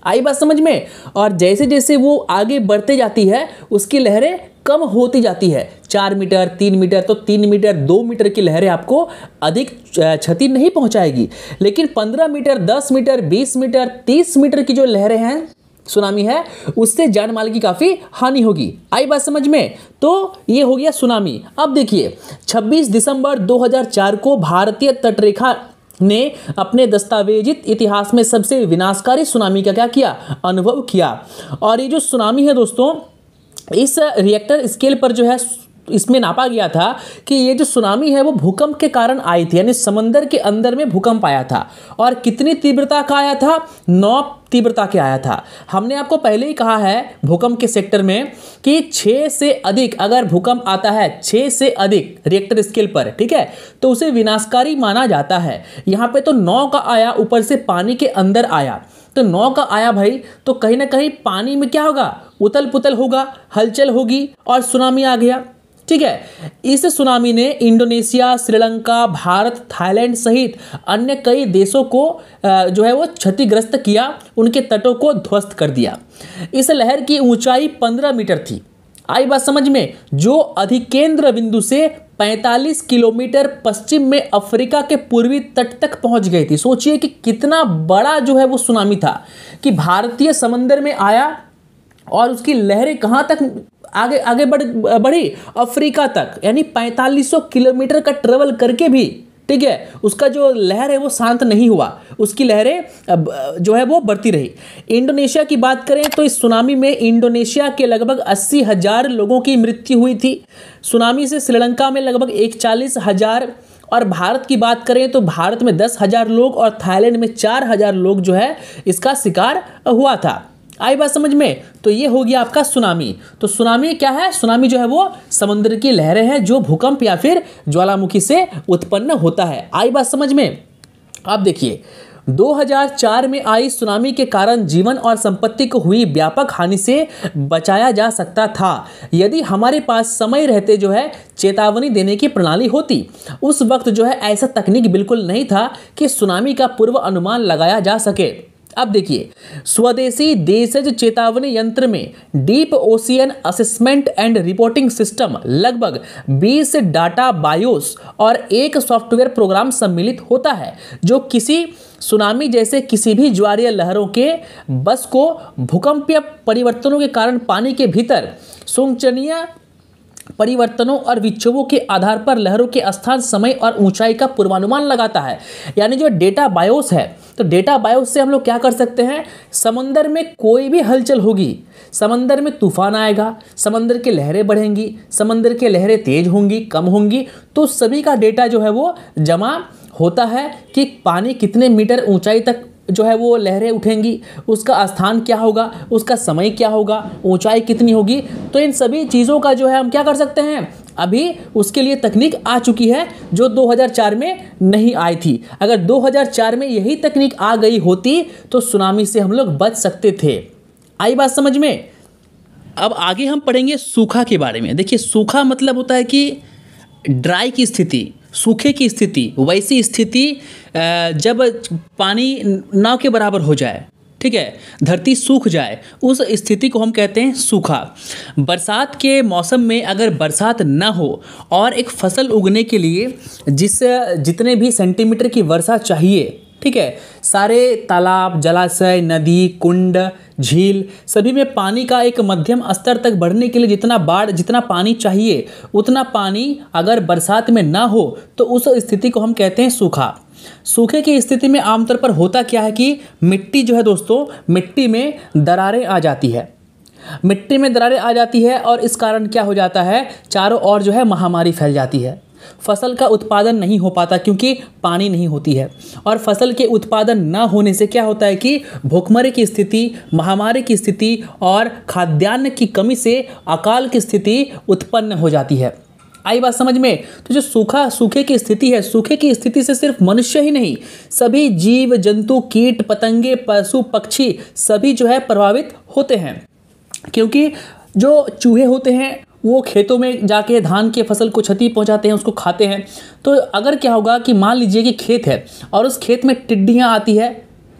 आई बात समझ में? और जैसे जैसे वो आगे बढ़ते जाती है उसकी लहरें कम होती जाती है। 4 मीटर 3 मीटर तो 3 मीटर 2 मीटर की लहरें आपको अधिक क्षति नहीं पहुंचाएगी, लेकिन 15 मीटर 10 मीटर 20 मीटर 30 मीटर की जो लहरें हैं सुनामी है उससे जान माल की काफ़ी हानि होगी। आई बात समझ में? तो ये हो गया सुनामी। अब देखिए 26 दिसंबर 2004 को भारतीय तटरेखा ने अपने दस्तावेजित इतिहास में सबसे विनाशकारी सुनामी का क्या किया? अनुभव किया। और ये जो सुनामी है दोस्तों इस रिएक्टर स्केल पर जो है इसमें नापा गया था कि ये जो सुनामी है वो भूकंप के कारण आई थी, यानी समंदर के अंदर में भूकंप आया था। और कितनी तीव्रता का आया था? 9 तीव्रता के आया था। हमने आपको पहले ही कहा है भूकंप के सेक्टर में कि 6 से अधिक अगर भूकंप आता है 6 से अधिक रिएक्टर स्केल पर, ठीक है, तो उसे विनाशकारी माना जाता है। यहाँ पे तो 9 का आया, ऊपर से पानी के अंदर आया, तो 9 का आया भाई, तो कहीं ना कहीं पानी में क्या होगा? उथल पुथल होगा, हलचल होगी और सुनामी आ गया, ठीक है। इस सुनामी ने इंडोनेशिया, श्रीलंका, भारत, थाईलैंड सहित अन्य कई देशों को जो है वो क्षतिग्रस्त किया, उनके तटों को ध्वस्त कर दिया। इस लहर की ऊंचाई 15 मीटर थी। आई बात समझ में? जो अधिकेंद्र बिंदु से 45 किलोमीटर पश्चिम में अफ्रीका के पूर्वी तट तक पहुंच गई थी। सोचिए कि कितना बड़ा जो है वो सुनामी था कि भारतीय समंदर में आया और उसकी लहरें कहाँ तक आगे बढ़ी? अफ्रीका तक, यानी 4500 किलोमीटर का ट्रेवल करके भी, ठीक है, उसका जो लहर है वो शांत नहीं हुआ, उसकी लहरें जो है वो बढ़ती रही। इंडोनेशिया की बात करें तो इस सुनामी में इंडोनेशिया के लगभग 80,000 लोगों की मृत्यु हुई थी। सुनामी से श्रीलंका में लगभग 41,000, और भारत की बात करें तो भारत में 10,000 लोग और थाईलैंड में 4,000 लोग जो है इसका शिकार हुआ था। आई बात समझ में? तो ये हो गया आपका सुनामी। तो सुनामी क्या है? सुनामी जो है वो समुद्र की लहरें हैं जो भूकंप या फिर ज्वालामुखी से उत्पन्न होता है। आई बात समझ में? आप देखिए 2004 में आई सुनामी के कारण जीवन और संपत्ति को हुई व्यापक हानि से बचाया जा सकता था यदि हमारे पास समय रहते जो है चेतावनी देने की प्रणाली होती। उस वक्त जो है ऐसा तकनीक बिल्कुल नहीं था कि सुनामी का पूर्व अनुमान लगाया जा सके। अब देखिए, स्वदेशी देशज चेतावनी यंत्र में deep ocean assessment and reporting system, लगभग 20 डाटा बायोस और एक सॉफ्टवेयर प्रोग्राम सम्मिलित होता है जो किसी सुनामी जैसे किसी भी ज्वारीय लहरों के बस को भूकंपीय परिवर्तनों के कारण पानी के भीतर सूचनीय परिवर्तनों और विक्षोभों के आधार पर लहरों के स्थान, समय और ऊंचाई का पूर्वानुमान लगाता है। यानी जो डेटा बायोस है, तो डेटा बायोस से हम लोग क्या कर सकते हैं, समंदर में कोई भी हलचल होगी, समंदर में तूफान आएगा, समंदर की लहरें बढ़ेंगी, समंदर की लहरें तेज होंगी, कम होंगी, तो सभी का डेटा जो है वो जमा होता है कि पानी कितने मीटर ऊंचाई तक जो है वो लहरें उठेंगी, उसका स्थान क्या होगा, उसका समय क्या होगा, ऊंचाई कितनी होगी। तो इन सभी चीज़ों का जो है हम क्या कर सकते हैं, अभी उसके लिए तकनीक आ चुकी है जो 2004 में नहीं आई थी। अगर 2004 में यही तकनीक आ गई होती तो सुनामी से हम लोग बच सकते थे। आई बात समझ में। अब आगे हम पढ़ेंगे सूखा के बारे में। देखिए, सूखा मतलब होता है कि ड्राई की स्थिति, सूखे की स्थिति, वैसी स्थिति जब पानी नाव के बराबर हो जाए, ठीक है, धरती सूख जाए, उस स्थिति को हम कहते हैं सूखा। बरसात के मौसम में अगर बरसात ना हो और एक फसल उगने के लिए जितने भी सेंटीमीटर की वर्षा चाहिए, ठीक है, सारे तालाब, जलाशय, नदी, कुंड, झील सभी में पानी का एक मध्यम स्तर तक बढ़ने के लिए जितना पानी चाहिए उतना पानी अगर बरसात में ना हो तो उस स्थिति को हम कहते हैं सूखा। सूखे की स्थिति में आमतौर पर होता क्या है कि मिट्टी जो है दोस्तों, मिट्टी में दरारें आ जाती है, मिट्टी में दरारें आ जाती है और इस कारण क्या हो जाता है, चारों ओर जो है महामारी फैल जाती है। फसल का उत्पादन नहीं हो पाता क्योंकि पानी नहीं होती है, और फसल के उत्पादन न होने से क्या होता है कि भूखमरी की स्थिति, महामारी की स्थिति और खाद्यान्न की कमी से अकाल की स्थिति उत्पन्न हो जाती है। आई बात समझ में। तो जो सूखे की स्थिति है, सूखे की स्थिति से सिर्फ मनुष्य ही नहीं, सभी जीव जंतु, कीट पतंगे, पशु पक्षी सभी जो है प्रभावित होते हैं, क्योंकि जो चूहे होते हैं वो खेतों में जाके धान के फसल को क्षति पहुंचाते हैं, उसको खाते हैं। तो अगर क्या होगा कि मान लीजिए कि खेत है और उस खेत में टिड्डियां आती है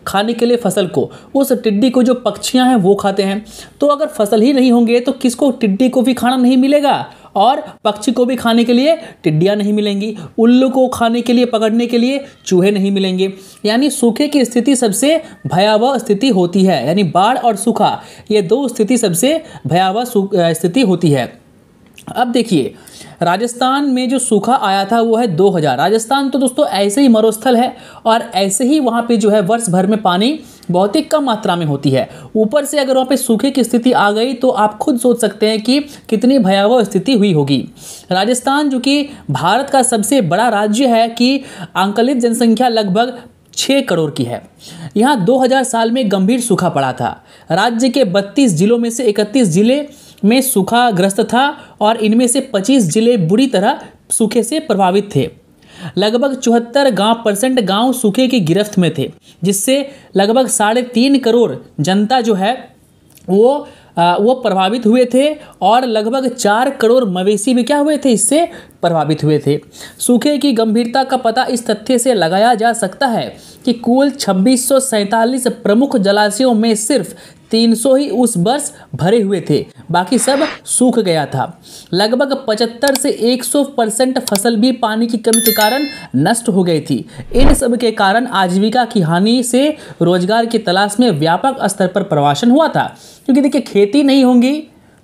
खाने के लिए फसल को, उस टिड्डी को जो पक्षियां हैं वो खाते हैं। तो अगर फसल ही नहीं होंगे तो किसको, टिड्डी को भी खाना नहीं मिलेगा और पक्षी को भी खाने के लिए टिड्डियां नहीं मिलेंगी, उल्लू को खाने के लिए, पकड़ने के लिए चूहे नहीं मिलेंगे। यानी सूखे की स्थिति सबसे भयावह स्थिति होती है, यानी बाढ़ और सूखा ये दो स्थिति सबसे भयावह स्थिति होती है। अब देखिए, राजस्थान में जो सूखा आया था वो है 2000। राजस्थान तो दोस्तों ऐसे ही मरुस्थल है और ऐसे ही वहाँ पे जो है वर्ष भर में पानी बहुत ही कम मात्रा में होती है। ऊपर से अगर वहाँ पे सूखे की स्थिति आ गई तो आप खुद सोच सकते हैं कि कितनी भयावह स्थिति हुई होगी। राजस्थान जो कि भारत का सबसे बड़ा राज्य है कि आंकलित जनसंख्या लगभग 6 करोड़ की है, यहाँ 2000 साल में गंभीर सूखा पड़ा था। राज्य के 32 जिलों में से 31 जिले में सूखाग्रस्त था और इनमें से 25 जिले बुरी तरह सूखे से प्रभावित थे। लगभग 74% गांव सूखे की गिरफ्त में थे, जिससे लगभग 3.5 करोड़ जनता जो है वो प्रभावित हुए थे और लगभग 4 करोड़ मवेशी भी क्या हुए थे, इससे प्रभावित हुए थे। सूखे की गंभीरता का पता इस तथ्य से लगाया जा सकता है कि कुल 2647 प्रमुख जलाशयों में सिर्फ 300 ही उस वर्ष भरे हुए थे, बाकी सब सूख गया था। लगभग 75 से 100% फसल भी पानी की कमी के कारण नष्ट हो गई थी। इन सब के कारण आजीविका की हानि से रोजगार की तलाश में व्यापक स्तर पर प्रवासन हुआ था, क्योंकि देखिए खेती नहीं होंगी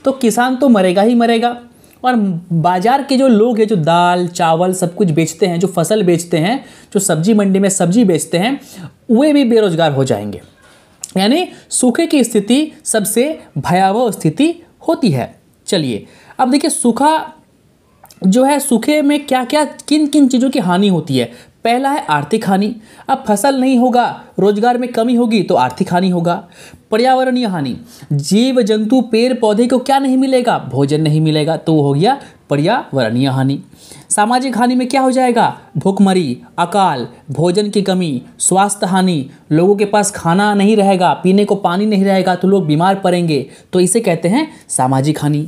तो किसान तो मरेगा ही मरेगा, और बाजार के जो लोग हैं जो दाल चावल सब कुछ बेचते हैं, जो फसल बेचते हैं, जो सब्जी मंडी में सब्जी बेचते हैं, वे भी बेरोजगार हो जाएंगे। यानी सूखे की स्थिति सबसे भयावह स्थिति होती है। चलिए अब देखिए, सूखा जो है, सूखे में क्या क्या किन किन चीज़ों की हानि होती है। पहला है आर्थिक हानि। अब फसल नहीं होगा, रोजगार में कमी होगी तो आर्थिक हानि होगा। पर्यावरणीय हानि, जीव जंतु पेड़ पौधे को क्या नहीं मिलेगा, भोजन नहीं मिलेगा, तो हो गया पर्यावरणीय हानि। सामाजिक हानि में क्या हो जाएगा? भूखमरी, अकाल, भोजन की कमी, स्वास्थ्य हानि, लोगों के पास खाना नहीं रहेगा, पीने को पानी नहीं रहेगा तो लोग बीमार पड़ेंगे, तो इसे कहते हैं सामाजिक हानि।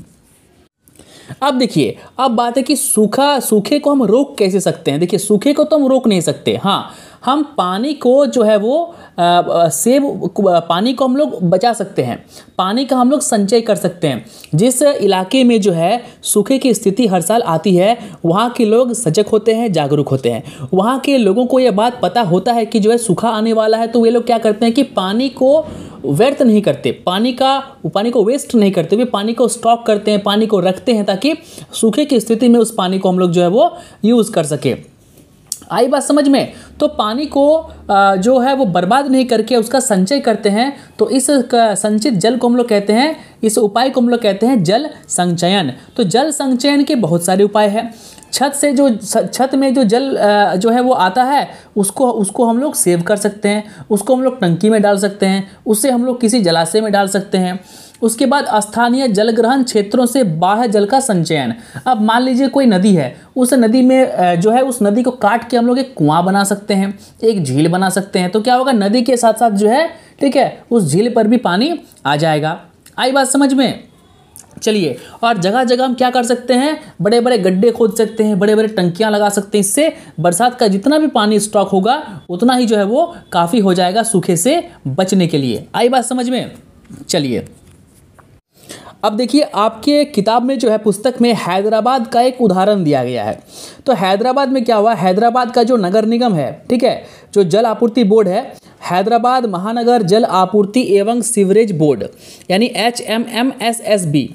अब देखिए, अब बात है कि सूखे को हम रोक कैसे सकते हैं। देखिए, सूखे को तो हम रोक नहीं सकते, हाँ हम पानी को जो है वो पानी को हम लोग बचा सकते हैं, पानी का हम लोग संचय कर सकते हैं। जिस इलाके में जो है सूखे की स्थिति हर साल आती है, वहाँ के लोग सजग होते हैं, जागरूक होते हैं। वहाँ के लोगों को ये बात पता होता है कि जो है सूखा आने वाला है, तो वे लोग क्या करते हैं कि पानी को व्यर्थ नहीं करते, पानी को वेस्ट नहीं करते, वे पानी को स्टॉक करते हैं, पानी को रखते हैं, ताकि सूखे की स्थिति में उस पानी को हम लोग जो है वो यूज़ कर सके। आई बात समझ में? तो पानी को जो है वो बर्बाद नहीं करके उसका संचय करते हैं, तो इस संचित जल को हम लोग कहते हैं, इस उपाय को हम लोग कहते हैं जल संचयन। तो जल संचयन के बहुत सारे उपाय हैं। छत में जो जल जो है वो आता है, उसको हम लोग सेव कर सकते हैं, उसको हम लोग टंकी में डाल सकते हैं, उससे हम लोग किसी जलाशय में डाल सकते हैं। उसके बाद स्थानीय जलग्रहण क्षेत्रों से बाह्य जल का संचयन। अब मान लीजिए कोई नदी है, उस नदी में जो है उस नदी को काट के हम लोग एक कुआं बना सकते हैं, एक झील बना सकते हैं, तो क्या होगा, नदी के साथ साथ जो है, ठीक है, उस झील पर भी पानी आ जाएगा। आई बात समझ में? चलिए, और जगह जगह हम क्या कर सकते हैं, बड़े बड़े गड्ढे खोद सकते हैं, बड़े बड़े टंकियां लगा सकते हैं। इससे बरसात का जितना भी पानी स्टॉक होगा उतना ही जो है वो काफ़ी हो जाएगा सूखे से बचने के लिए। आई बात समझ में? चलिए, अब देखिए, आपके किताब में जो है पुस्तक में हैदराबाद का एक उदाहरण दिया गया है। तो हैदराबाद में क्या हुआ, हैदराबाद का जो नगर निगम है, ठीक है, जो जल आपूर्ति बोर्ड है, हैदराबाद महानगर जल आपूर्ति एवं सीवरेज बोर्ड यानी HMMSSB,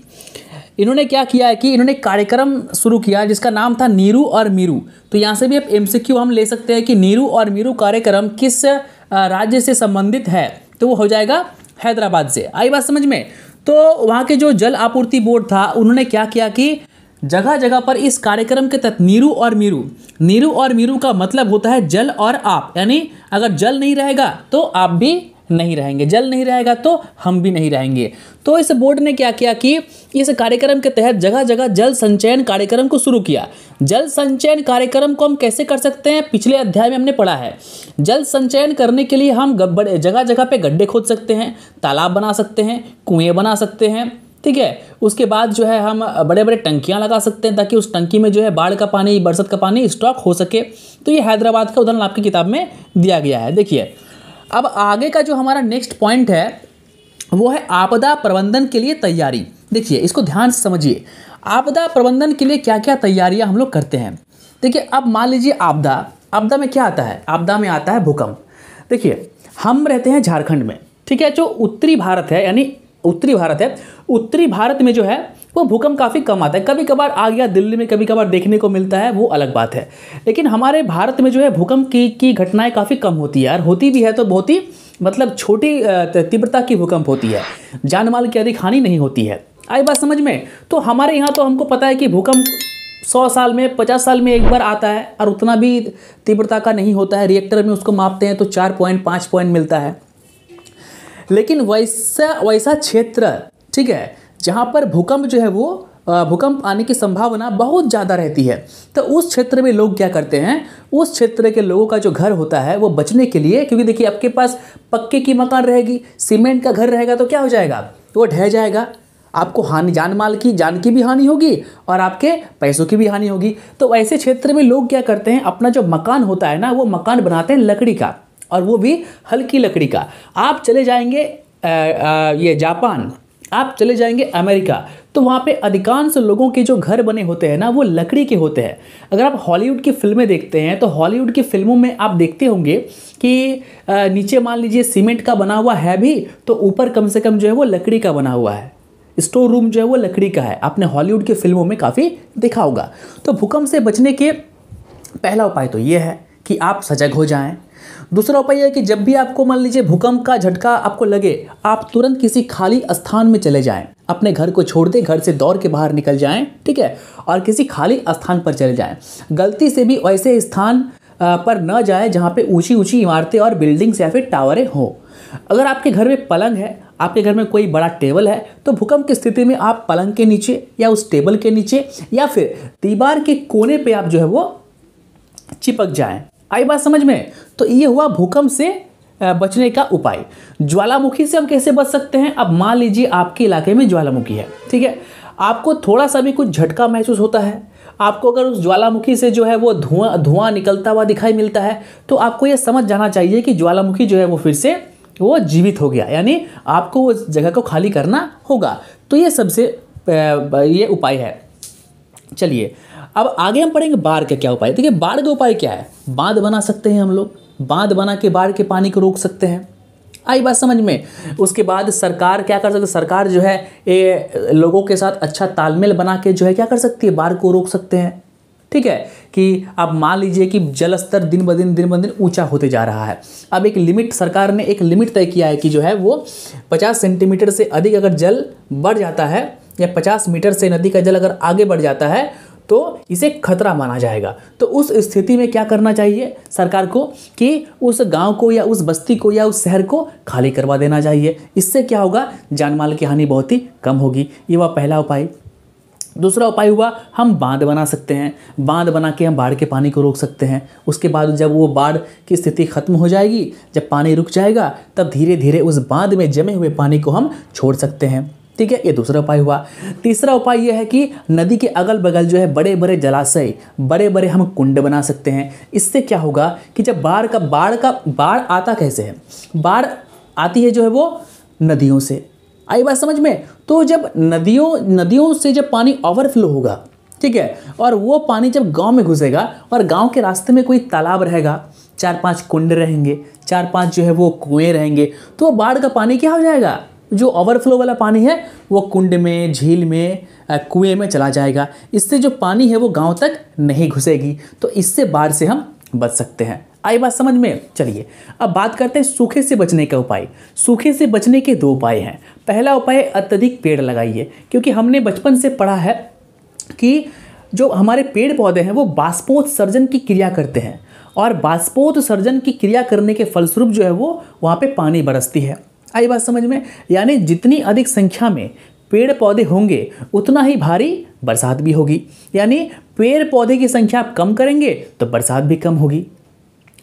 इन्होंने क्या किया है कि इन्होंने कार्यक्रम शुरू किया जिसका नाम था नीरू और मीरू। तो यहाँ से भी आप MCQ हम ले सकते हैं कि नीरू और मीरू कार्यक्रम किस राज्य से संबंधित है, तो वो हो जाएगा हैदराबाद से। आई बात समझ में? तो वहाँ के जो जल आपूर्ति बोर्ड था, उन्होंने क्या किया कि जगह जगह पर इस कार्यक्रम के तहत नीरू और मीरू का मतलब होता है जल और आप, यानी अगर जल नहीं रहेगा तो आप भी नहीं रहेंगे, जल नहीं रहेगा तो हम भी नहीं रहेंगे। तो इस बोर्ड ने क्या किया कि इस कार्यक्रम के तहत जगह जगह जल संचयन कार्यक्रम को शुरू किया। जल संचयन कार्यक्रम को हम कैसे कर सकते हैं, पिछले अध्याय में हमने पढ़ा है। जल संचयन करने के लिए हम बड़े जगह जगह पे गड्ढे खोद सकते हैं, तालाब बना सकते हैं, कुएं बना सकते हैं, ठीक है। उसके बाद जो है हम बड़े बड़े टंकियां लगा सकते हैं ताकि उस टंकी में जो है बाढ़ का पानी, बरसात का पानी स्टॉक हो सके। तो ये हैदराबाद का उदाहरण आपकी किताब में दिया गया है। देखिए, अब आगे का जो हमारा नेक्स्ट पॉइंट है वो है आपदा प्रबंधन के लिए तैयारी। देखिए, इसको ध्यान से समझिए, आपदा प्रबंधन के लिए क्या क्या तैयारियां हम लोग करते हैं। देखिए, अब मान लीजिए आपदा में क्या आता है, आपदा में आता है भूकंप। देखिए, हम रहते हैं झारखंड में, ठीक है, जो उत्तरी भारत है, यानी उत्तरी भारत में जो है वो भूकंप काफ़ी कम आता है। कभी कभार आ गया, दिल्ली में कभी कभार देखने को मिलता है, वो अलग बात है। लेकिन हमारे भारत में जो है भूकंप की घटनाएं काफ़ी कम होती है, और होती भी है तो बहुत ही मतलब छोटी तीव्रता की भूकंप होती है, जान माल की अधिक हानि नहीं होती है। आई बात समझ में? तो हमारे यहाँ तो हमको पता है कि भूकंप 100 साल में 50 साल में एक बार आता है, और उतना भी तीव्रता का नहीं होता है। रिएक्टर में उसको मापते हैं तो 4 पॉइंट 5 पॉइंट मिलता है। लेकिन वैसा क्षेत्र, ठीक है, जहाँ पर भूकंप जो है वो भूकंप आने की संभावना बहुत ज़्यादा रहती है, तो उस क्षेत्र में लोग क्या करते हैं, उस क्षेत्र के लोगों का जो घर होता है वो बचने के लिए, क्योंकि देखिए आपके पास पक्के की मकान रहेगी, सीमेंट का घर रहेगा, तो क्या हो जाएगा, वो ढह जाएगा। आपको हानि, जान की भी हानि होगी और आपके पैसों की भी हानि होगी। तो ऐसे क्षेत्र में लोग क्या करते हैं, अपना जो मकान होता है ना, वो मकान बनाते हैं लकड़ी का, और वो भी हल्की लकड़ी का। आप चले जाएंगे ये जापान, आप चले जाएंगे अमेरिका, तो वहाँ पे अधिकांश लोगों के जो घर बने होते हैं ना, वो लकड़ी के होते हैं। अगर आप हॉलीवुड की फिल्में देखते हैं तो हॉलीवुड की फिल्मों में आप देखते होंगे कि नीचे मान लीजिए सीमेंट का बना हुआ है भी, तो ऊपर कम से कम जो है वो लकड़ी का बना हुआ है, स्टोर रूम जो है वो लकड़ी का है। आपने हॉलीवुड की फिल्मों में काफ़ी देखा होगा। तो भूकंप से बचने के पहला उपाय तो ये है कि आप सजग हो जाएं। दूसरा उपाय है कि जब भी आपको मान लीजिए भूकंप का झटका आपको लगे, आप तुरंत किसी खाली स्थान में चले जाएं, अपने घर को छोड़ दें, घर से दौड़ के बाहर निकल जाएं, ठीक है, और किसी खाली स्थान पर चले जाएं। गलती से भी ऐसे स्थान पर न जाएं जहां पे ऊंची ऊंची इमारतें और बिल्डिंग्स या फिर टावरें हो। अगर आपके घर में पलंग है, आपके घर में कोई बड़ा टेबल है, तो भूकंप की स्थिति में आप पलंग के नीचे या उस टेबल के नीचे या फिर दीवार के कोने पे आप जो है वो चिपक जाएं। आई बात समझ में? तो ये हुआ भूकंप से बचने का उपाय। ज्वालामुखी से हम कैसे बच सकते हैं? अब मान लीजिए आपके इलाके में ज्वालामुखी है, ठीक है, आपको थोड़ा सा भी कुछ झटका महसूस होता है, आपको अगर उस ज्वालामुखी से जो है वो धुआं निकलता हुआ दिखाई मिलता है, तो आपको ये समझ जाना चाहिए कि ज्वालामुखी जो है वो फिर से वो जीवित हो गया, यानी आपको वो जगह को खाली करना होगा। तो ये सबसे ये उपाय है। चलिए अब आगे हम पढ़ेंगे बाढ़ का क्या उपाय। देखिए बाढ़ का उपाय क्या है? बांध बना सकते हैं हम लोग, बांध बना के बाढ़ के पानी को रोक सकते हैं। आई बात समझ में? उसके बाद सरकार क्या कर सकती है? सरकार जो है ये लोगों के साथ अच्छा तालमेल बना के जो है क्या कर सकती है? बाढ़ को रोक सकते हैं। ठीक है, कि अब मान लीजिए कि जल स्तर दिन ब दिन ऊंचा होते जा रहा है। अब एक लिमिट, सरकार ने एक लिमिट तय किया है कि जो है वो 50 सेंटीमीटर से अधिक अगर जल बढ़ जाता है या 50 मीटर से नदी का जल अगर आगे बढ़ जाता है तो इसे खतरा माना जाएगा। तो उस स्थिति में क्या करना चाहिए सरकार को? कि उस गांव को या उस बस्ती को या उस शहर को खाली करवा देना चाहिए। इससे क्या होगा? जान माल की हानि बहुत ही कम होगी। ये हुआ पहला उपाय। दूसरा उपाय हुआ हम बांध बना सकते हैं। बांध बना के हम बाढ़ के पानी को रोक सकते हैं। उसके बाद जब वो बाढ़ की स्थिति खत्म हो जाएगी, जब पानी रुक जाएगा, तब धीरे धीरे उस बांध में जमे हुए पानी को हम छोड़ सकते हैं। ठीक है, ये दूसरा उपाय हुआ। तीसरा उपाय यह है कि नदी के अगल बगल जो है बड़े बड़े जलाशय, बड़े बड़े हम कुंड बना सकते हैं। इससे क्या होगा कि जब बाढ़ आता कैसे है? बाढ़ आती है जो है वो नदियों से। आई बात समझ में? तो जब नदियों से जब पानी ओवरफ्लो होगा, ठीक है, और वो पानी जब गांव में घुसेगा और गांव के रास्ते में कोई तालाब रहेगा, 4-5 कुंड रहेंगे, 4-5 जो है वो कुएं रहेंगे, तो बाढ़ का पानी क्या हो जाएगा? जो ओवरफ्लो वाला पानी है वो कुंड में, झील में, कुएं में चला जाएगा। इससे जो पानी है वो गांव तक नहीं घुसेगी। तो इससे बाढ़ से हम बच सकते हैं। आई बात समझ में? चलिए अब बात करते हैं सूखे से बचने का उपाय। सूखे से बचने के 2 उपाय हैं। पहला उपाय अत्यधिक पेड़ लगाइए, क्योंकि हमने बचपन से पढ़ा है कि जो हमारे पेड़ पौधे हैं वो बाष्पोत्सर्जन की क्रिया करते हैं, और बाष्पोत्सर्जन की क्रिया करने के फलस्वरूप जो है वो वहाँ पे पानी बरसती है। आई बात समझ में? यानी जितनी अधिक संख्या में पेड़ पौधे होंगे उतना ही भारी बरसात भी होगी। यानी पेड़ पौधे की संख्या आप कम करेंगे तो बरसात भी कम होगी।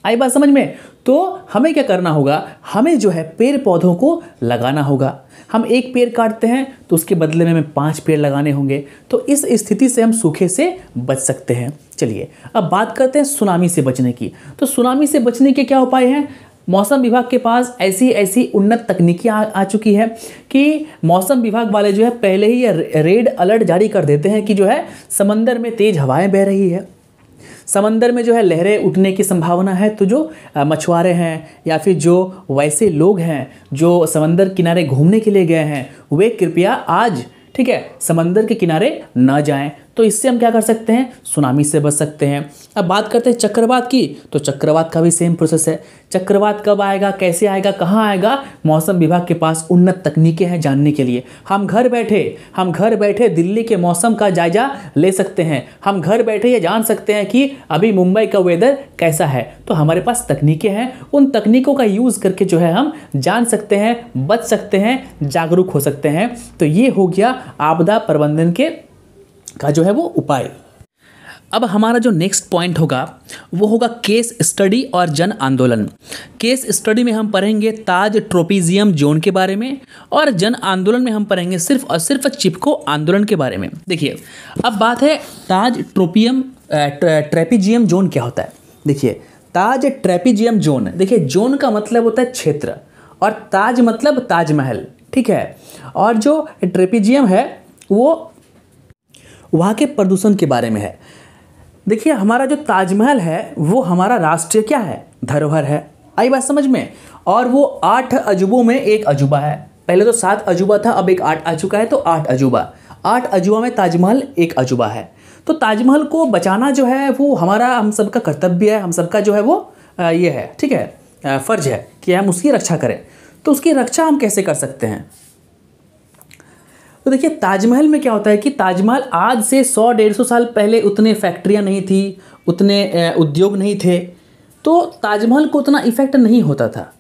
आई बात समझ में? तो हमें क्या करना होगा? हमें जो है पेड़ पौधों को लगाना होगा। हम एक पेड़ काटते हैं तो उसके बदले में हमें 5 पेड़ लगाने होंगे। तो इस स्थिति से हम सूखे से बच सकते हैं। चलिए अब बात करते हैं सुनामी से बचने की। तो सुनामी से बचने के क्या उपाय हैं? मौसम विभाग के पास ऐसी उन्नत तकनीकी आ चुकी है कि मौसम विभाग वाले जो है पहले ही रेड अलर्ट जारी कर देते हैं कि जो है समंदर में तेज हवाएं बह रही है, समंदर में जो है लहरें उठने की संभावना है। तो जो मछुआरे हैं या फिर जो वैसे लोग हैं जो समंदर किनारे घूमने के लिए गए हैं, वे कृपया आज, ठीक है, समंदर के किनारे ना जाएं। तो इससे हम क्या कर सकते हैं? सुनामी से बच सकते हैं। अब बात करते हैं चक्रवात की। तो चक्रवात का भी सेम प्रोसेस है। चक्रवात कब आएगा, कैसे आएगा, कहाँ आएगा? मौसम विभाग के पास उन्नत तकनीकें हैं जानने के लिए। हम घर बैठे दिल्ली के मौसम का जायजा ले सकते हैं। हम घर बैठे ये जान सकते हैं कि अभी मुंबई का वेदर कैसा है। तो हमारे पास तकनीकें हैं, उन तकनीकों का यूज़ करके जो है हम जान सकते हैं, बच सकते हैं, जागरूक हो सकते हैं। तो ये हो गया आपदा प्रबंधन का जो है वो उपाय। अब हमारा जो नेक्स्ट पॉइंट होगा वो होगा केस स्टडी और जन आंदोलन। केस स्टडी में हम पढ़ेंगे ताज ट्रोपिजियम जोन के बारे में, और जन आंदोलन में हम पढ़ेंगे सिर्फ और सिर्फ चिपको आंदोलन के बारे में। देखिए अब बात है ताज ट्रेपिजियम जोन क्या होता है। देखिए ताज ट्रेपिजियम जोन, देखिए जोन का मतलब होता है क्षेत्र, और ताज मतलब ताजमहल, ठीक है, और जो ट्रेपिजियम है वो वहाँ के प्रदूषण के बारे में है। देखिए हमारा जो ताजमहल है वो हमारा राष्ट्रीय क्या है? धरोहर है। आई बात समझ में? और वो 8 अजूबों में एक अजूबा है। पहले तो 7 अजूबा था, अब एक 8 आ चुका है, तो 8 अजूबा। 8 अजूबा में ताजमहल एक अजूबा है। तो ताजमहल को बचाना जो है वो हमारा, हम सबका कर्तव्य है, हम सबका जो है वो ये है, ठीक है, फ़र्ज है कि हम उसकी रक्षा करें। तो उसकी रक्षा हम कैसे कर सकते हैं? तो देखिए ताजमहल में क्या होता है कि ताजमहल आज से 100-150 साल पहले उतने फैक्ट्रियाँ नहीं थी, उतने उद्योग नहीं थे, तो ताजमहल को उतना इफेक्ट नहीं होता था।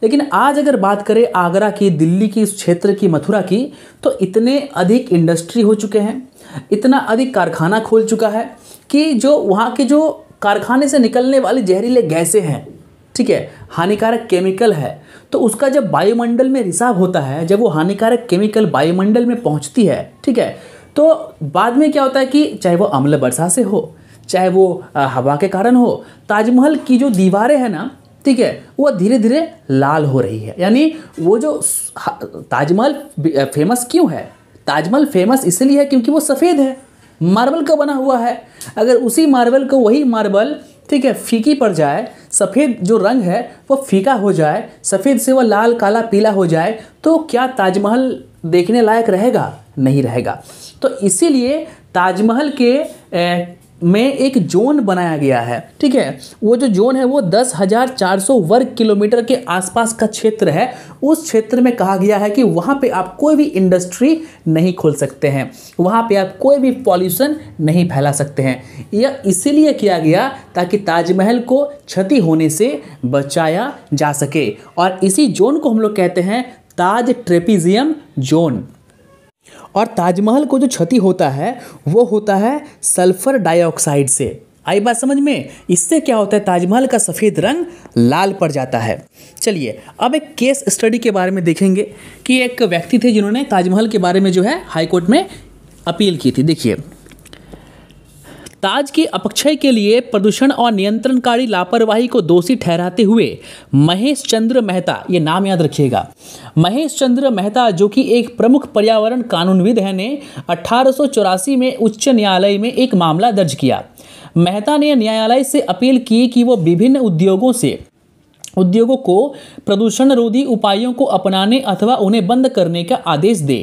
लेकिन आज अगर बात करें आगरा की, दिल्ली की, इस क्षेत्र की, मथुरा की, तो इतने अधिक इंडस्ट्री हो चुके हैं, इतना अधिक कारखाना खोल चुका है कि जो वहाँ के जो कारखाने से निकलने वाली जहरीले गैसें हैं, ठीक है, हानिकारक केमिकल है, तो उसका जब वायुमंडल में रिसाव होता है, जब वो हानिकारक केमिकल वायुमंडल में पहुँचती है, ठीक है, तो बाद में क्या होता है कि चाहे वो अम्ल वर्षा से हो, चाहे वो हवा के कारण हो, ताजमहल की जो दीवारें हैं ना, ठीक है, वो धीरे धीरे लाल हो रही है। यानी वो जो ताजमहल फेमस क्यों है? ताजमहल फेमस इसलिए है क्योंकि वो सफ़ेद है, मार्बल का बना हुआ है। अगर उसी मार्बल को, वही मार्बल, ठीक है, फीकी पड़ जाए, सफ़ेद जो रंग है वो फीका हो जाए, सफ़ेद से वो लाल, काला, पीला हो जाए, तो क्या ताजमहल देखने लायक रहेगा? नहीं रहेगा। तो इसीलिए ताजमहल के में एक जोन बनाया गया है, ठीक है। वो जो जोन है वो 10,400 वर्ग किलोमीटर के आसपास का क्षेत्र है। उस क्षेत्र में कहा गया है कि वहाँ पे आप कोई भी इंडस्ट्री नहीं खोल सकते हैं, वहाँ पे आप कोई भी पॉल्यूशन नहीं फैला सकते हैं। यह इसीलिए किया गया ताकि ताजमहल को क्षति होने से बचाया जा सके, और इसी जोन को हम लोग कहते हैं ताज ट्रेपीजियम जोन। और ताजमहल को जो क्षति होता है वो होता है सल्फर डाइऑक्साइड से। आई बात समझ में? इससे क्या होता है, ताजमहल का सफ़ेद रंग लाल पड़ जाता है। चलिए अब एक केस स्टडी के बारे में देखेंगे कि एक व्यक्ति थे जिन्होंने ताजमहल के बारे में जो है हाई कोर्ट में अपील की थी। देखिए, ताज की अपक्षय के लिए प्रदूषण और नियंत्रणकारी लापरवाही को दोषी ठहराते हुए महेश चंद्र मेहता, ये नाम याद रखिएगा, महेश चंद्र मेहता जो कि एक प्रमुख पर्यावरण कानूनविद हैं, ने 1884 में उच्च न्यायालय में एक मामला दर्ज किया। मेहता ने न्यायालय से अपील की कि वो विभिन्न उद्योगों को प्रदूषण रोधी उपायों को अपनाने अथवा उन्हें बंद करने का आदेश दे।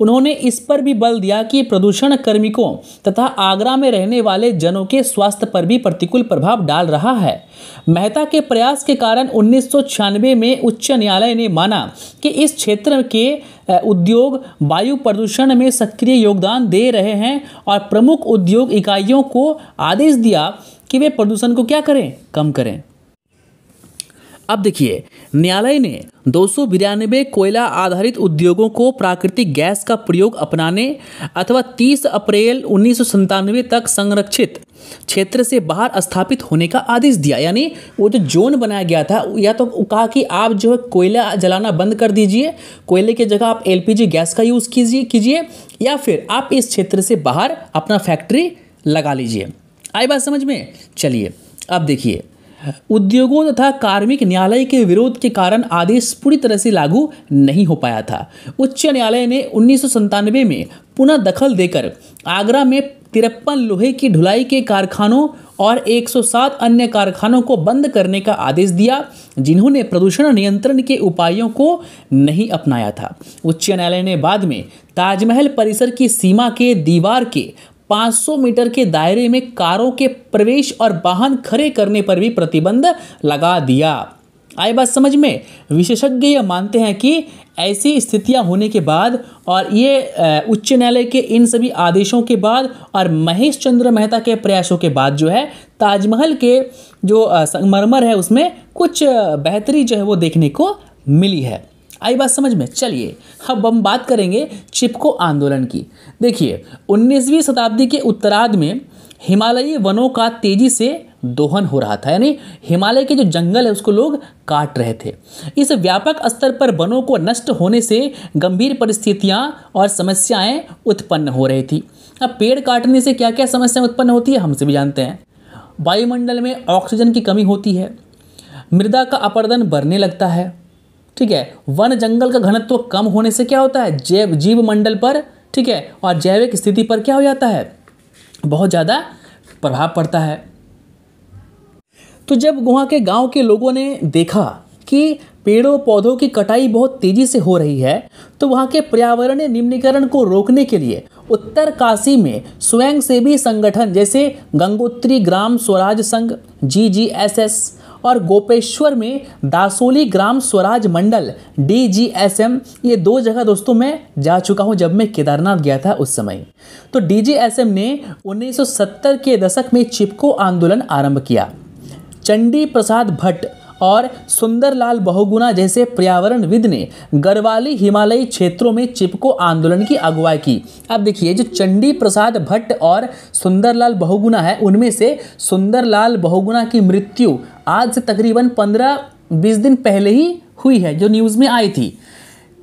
उन्होंने इस पर भी बल दिया कि प्रदूषण कार्मिकों तथा आगरा में रहने वाले जनों के स्वास्थ्य पर भी प्रतिकूल प्रभाव डाल रहा है। मेहता के प्रयास के कारण 1996 में उच्च न्यायालय ने माना कि इस क्षेत्र के उद्योग वायु प्रदूषण में सक्रिय योगदान दे रहे हैं और प्रमुख उद्योग इकाइयों को आदेश दिया कि वे प्रदूषण को क्या करें, कम करें। अब देखिए, न्यायालय ने 292 कोयला आधारित उद्योगों को प्राकृतिक गैस का प्रयोग अपनाने अथवा 30 अप्रैल 1997 तक संरक्षित क्षेत्र से बाहर स्थापित होने का आदेश दिया। यानी वो जो जोन बनाया गया था, या तो कहा कि आप जो है कोयला जलाना बंद कर दीजिए, कोयले की जगह आप LPG गैस का यूज़ कीजिए, या फिर आप इस क्षेत्र से बाहर अपना फैक्ट्री लगा लीजिए। आई बात समझ में? चलिए अब देखिए, उद्योगों तथा कार्मिक न्यायालय के विरोध के कारण आदेश पूरी तरह से लागू नहीं हो पाया था। उच्च न्यायालय ने 1997 में पुनः दखल देकर आगरा में 53 लोहे की ढुलाई के कारखानों और 107 अन्य कारखानों को बंद करने का आदेश दिया जिन्होंने प्रदूषण नियंत्रण के उपायों को नहीं अपनाया था। उच्च न्यायालय ने बाद में ताजमहल परिसर की सीमा के दीवार के 500 मीटर के दायरे में कारों के प्रवेश और वाहन खड़े करने पर भी प्रतिबंध लगा दिया। आई बात समझ में? विशेषज्ञ यह मानते हैं कि ऐसी स्थितियां होने के बाद और ये उच्च न्यायालय के इन सभी आदेशों के बाद और महेश चंद्र मेहता के प्रयासों के बाद जो है ताजमहल के जो संगमरमर है उसमें कुछ बेहतरी जो है वो देखने को मिली है। आई बात समझ में? चलिए अब हम बात करेंगे चिपको आंदोलन की। देखिए, 19वीं शताब्दी के उत्तरार्ध में हिमालयी वनों का तेजी से दोहन हो रहा था, यानी हिमालय के जो जंगल है उसको लोग काट रहे थे। इस व्यापक स्तर पर वनों को नष्ट होने से गंभीर परिस्थितियां और समस्याएं उत्पन्न हो रही थी। अब पेड़ काटने से क्या क्या समस्याएं उत्पन्न होती है हमसे भी जानते हैं। वायुमंडल में ऑक्सीजन की कमी होती है, मृदा का अपरदन बढ़ने लगता है, ठीक है, वन जंगल का घनत्व कम होने से क्या होता है, जीव मंडल पर, ठीक है, और जैविक स्थिति पर क्या हो जाता है, बहुत ज़्यादा प्रभाव पड़ता है। तो जब वहाँ के गांव के लोगों ने देखा कि पेड़ों पौधों की कटाई बहुत तेज़ी से हो रही है, तो वहाँ के पर्यावरणीय निम्नीकरण को रोकने के लिए उत्तरकाशी में स्वयंसेवी संगठन जैसे गंगोत्री ग्राम स्वराज संघ GGSS और गोपेश्वर में दासोली ग्राम स्वराज मंडल DGSM, ये 2 जगह दोस्तों मैं जा चुका हूँ जब मैं केदारनाथ गया था उस समय। तो DGSM ने 1970 के दशक में चिपको आंदोलन आरंभ किया। चंडी प्रसाद भट्ट और सुंदरलाल बहुगुणा जैसे पर्यावरणविद ने गढ़वाली हिमालयी क्षेत्रों में चिपको आंदोलन की अगुवाई की। अब देखिए, जो चंडी प्रसाद भट्ट और सुंदरलाल बहुगुणा है, उनमें से सुंदरलाल बहुगुणा की मृत्यु आज से तकरीबन 15-20 दिन पहले ही हुई है, जो न्यूज़ में आई थी।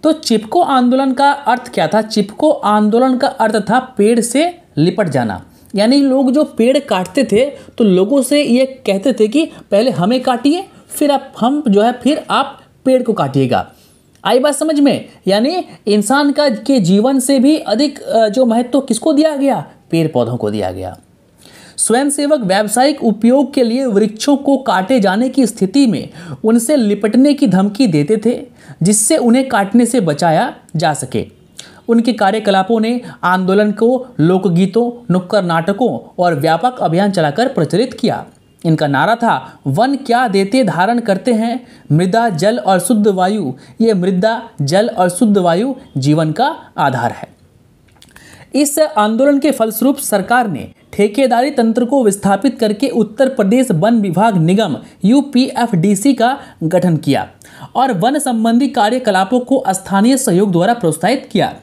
तो चिपको आंदोलन का अर्थ क्या था? चिपको आंदोलन का अर्थ था पेड़ से लिपट जाना। यानी लोग जो पेड़ काटते थे तो लोगों से ये कहते थे कि पहले हमें काटिए, फिर आप पेड़ को काटिएगा। आई बात समझ में? यानी इंसान के जीवन से भी अधिक जो महत्व किसको दिया गया? पेड़ पौधों को दिया गया। स्वयंसेवक व्यावसायिक उपयोग के लिए वृक्षों को काटे जाने की स्थिति में उनसे लिपटने की धमकी देते थे, जिससे उन्हें काटने से बचाया जा सके। उनके कार्यकलापों ने आंदोलन को लोकगीतों, नुक्कड़ नाटकों और व्यापक अभियान चलाकर प्रचलित किया। इनका नारा था, वन क्या देते धारण करते हैं, मृदा जल और शुद्ध वायु। ये मृदा जल और शुद्ध वायु जीवन का आधार है। इस आंदोलन के फलस्वरूप सरकार ने ठेकेदारी तंत्र को विस्थापित करके उत्तर प्रदेश वन विभाग निगम UPFDC का गठन किया और वन संबंधी कार्यकलापों को स्थानीय सहयोग द्वारा प्रोत्साहित किया।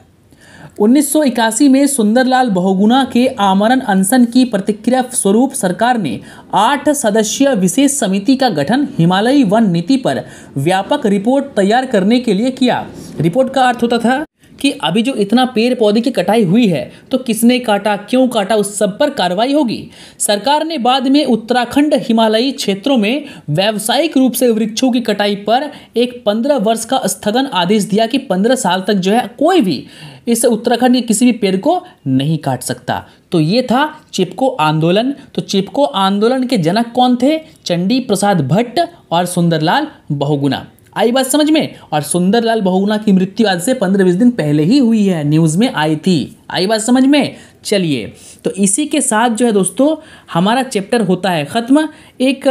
1981 में सुंदरलाल बहुगुणा के आमरण अनशन की प्रतिक्रिया स्वरूप सरकार ने 8 सदस्यीय विशेष समिति का गठन हिमालयी वन नीति पर व्यापक रिपोर्ट तैयार करने के लिए किया। रिपोर्ट का अर्थ होता था कि अभी जो इतना पेड़ पौधे की कटाई हुई है तो किसने काटा, क्यों काटा, उस सब पर कार्रवाई होगी। सरकार ने बाद में उत्तराखंड हिमालयी क्षेत्रों में व्यावसायिक रूप से वृक्षों की कटाई पर एक 15 वर्ष का स्थगन आदेश दिया कि 15 साल तक जो है कोई भी इस उत्तराखंड के किसी भी पेड़ को नहीं काट सकता। तो ये था चिपको आंदोलन। तो चिपको आंदोलन के जनक कौन थे? चंडी प्रसाद भट्ट और सुंदरलाल बहुगुणा। आई बात समझ में? और सुंदरलाल बहुगुणा की मृत्यु आज से 15-20 दिन पहले ही हुई है, न्यूज़ में आई थी। आई बात समझ में? चलिए, तो इसी के साथ जो है दोस्तों हमारा चैप्टर होता है ख़त्म। एक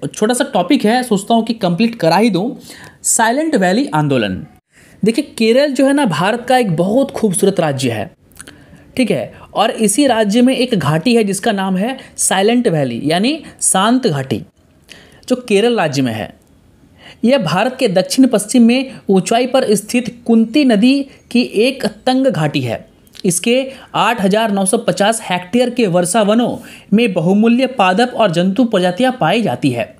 छोटा सा टॉपिक है, सोचता हूँ कि कंप्लीट करा ही दूँ। साइलेंट वैली आंदोलन। देखिए, केरल जो है ना भारत का एक बहुत खूबसूरत राज्य है, ठीक है। और इसी राज्य में एक घाटी है जिसका नाम है साइलेंट वैली, यानी शांत घाटी, जो केरल राज्य में है। यह भारत के दक्षिण पश्चिम में ऊंचाई पर स्थित कुंती नदी की एक तंग घाटी है। इसके 8,950 हेक्टेयर के वर्षा वनों में बहुमूल्य पादप और जंतु प्रजातियां पाई जाती है।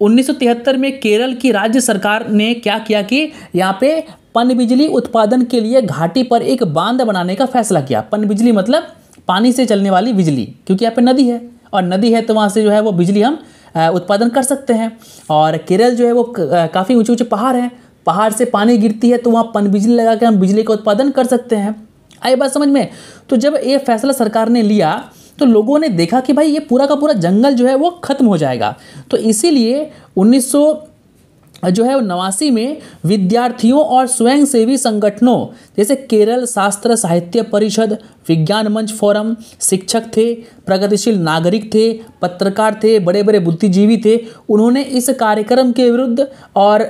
1973 में केरल की राज्य सरकार ने क्या किया कि यहाँ पे पनबिजली उत्पादन के लिए घाटी पर एक बांध बनाने का फैसला किया। पनबिजली मतलब पानी से चलने वाली बिजली, क्योंकि यहाँ पे नदी है और नदी है तो वहाँ से जो है वो बिजली हम उत्पादन कर सकते हैं। और केरल जो है वो काफ़ी ऊंचे ऊंचे पहाड़ हैं, पहाड़ से पानी गिरती है तो वहाँ पनबिजली लगा के हम बिजली का उत्पादन कर सकते हैं। आई बात समझ में? तो जब ये फैसला सरकार ने लिया तो लोगों ने देखा कि भाई ये पूरा का पूरा जंगल जो है वो ख़त्म हो जाएगा। तो इसीलिए 1989 में विद्यार्थियों और स्वयंसेवी संगठनों जैसे केरल शास्त्र साहित्य परिषद, विज्ञान मंच फोरम, शिक्षक थे, प्रगतिशील नागरिक थे, पत्रकार थे, बड़े बड़े बुद्धिजीवी थे, उन्होंने इस कार्यक्रम के विरुद्ध और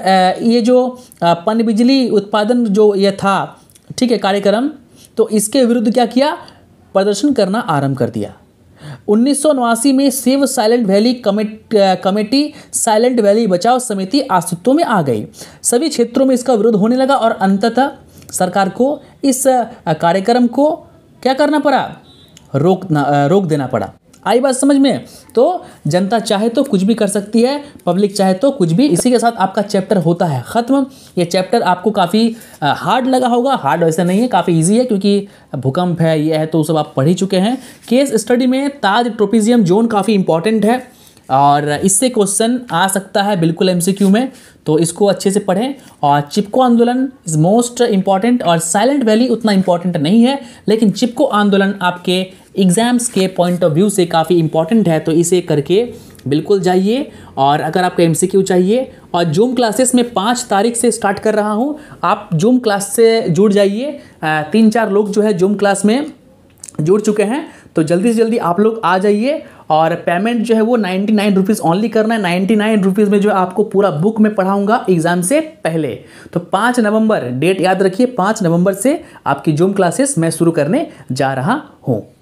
ये जो पनबिजली उत्पादन जो ये था, ठीक है, कार्यक्रम, तो इसके विरुद्ध क्या किया? प्रदर्शन करना आरंभ कर दिया। 1989 में save silent valley committee silent valley बचाओ समिति अस्तित्व में आ गई। सभी क्षेत्रों में इसका विरोध होने लगा और अंततः सरकार को इस कार्यक्रम को क्या करना पड़ा? रोक देना पड़ा। आई बात समझ में? तो जनता चाहे तो कुछ भी कर सकती है, पब्लिक चाहे तो कुछ भी। इसी के साथ आपका चैप्टर होता है ख़त्म। ये चैप्टर आपको काफ़ी हार्ड लगा होगा, हार्ड वैसे नहीं है, काफ़ी इजी है, क्योंकि भूकंप है, ये है, तो सब आप पढ़ ही चुके हैं। केस स्टडी में ताज ट्रोपिजियम जोन काफ़ी इंपॉर्टेंट है और इससे क्वेश्चन आ सकता है बिल्कुल MCQ में, तो इसको अच्छे से पढ़ें। और चिपको आंदोलन इज़ मोस्ट इंपॉर्टेंट और साइलेंट वैली उतना इंपॉर्टेंट नहीं है, लेकिन चिपको आंदोलन आपके एग्ज़ाम्स के पॉइंट ऑफ व्यू से काफ़ी इंपॉर्टेंट है, तो इसे करके बिल्कुल जाइए। और अगर आपको MCQ चाहिए, और जूम क्लासेस में 5 तारीख से स्टार्ट कर रहा हूँ, आप जूम क्लास से जुड़ जाइए। 3-4 लोग जो है जूम क्लास में जुड़ चुके हैं, तो जल्दी से जल्दी आप लोग आ जाइए। और पेमेंट जो है वो 99 रुपीज़ ऑनली करना है। 99 रुपीज़ में जो है आपको पूरा बुक में पढ़ाऊंगा एग्ज़ाम से पहले। तो 5 नवंबर डेट याद रखिए, 5 नवंबर से आपकी जूम क्लासेस मैं शुरू करने जा रहा हूँ।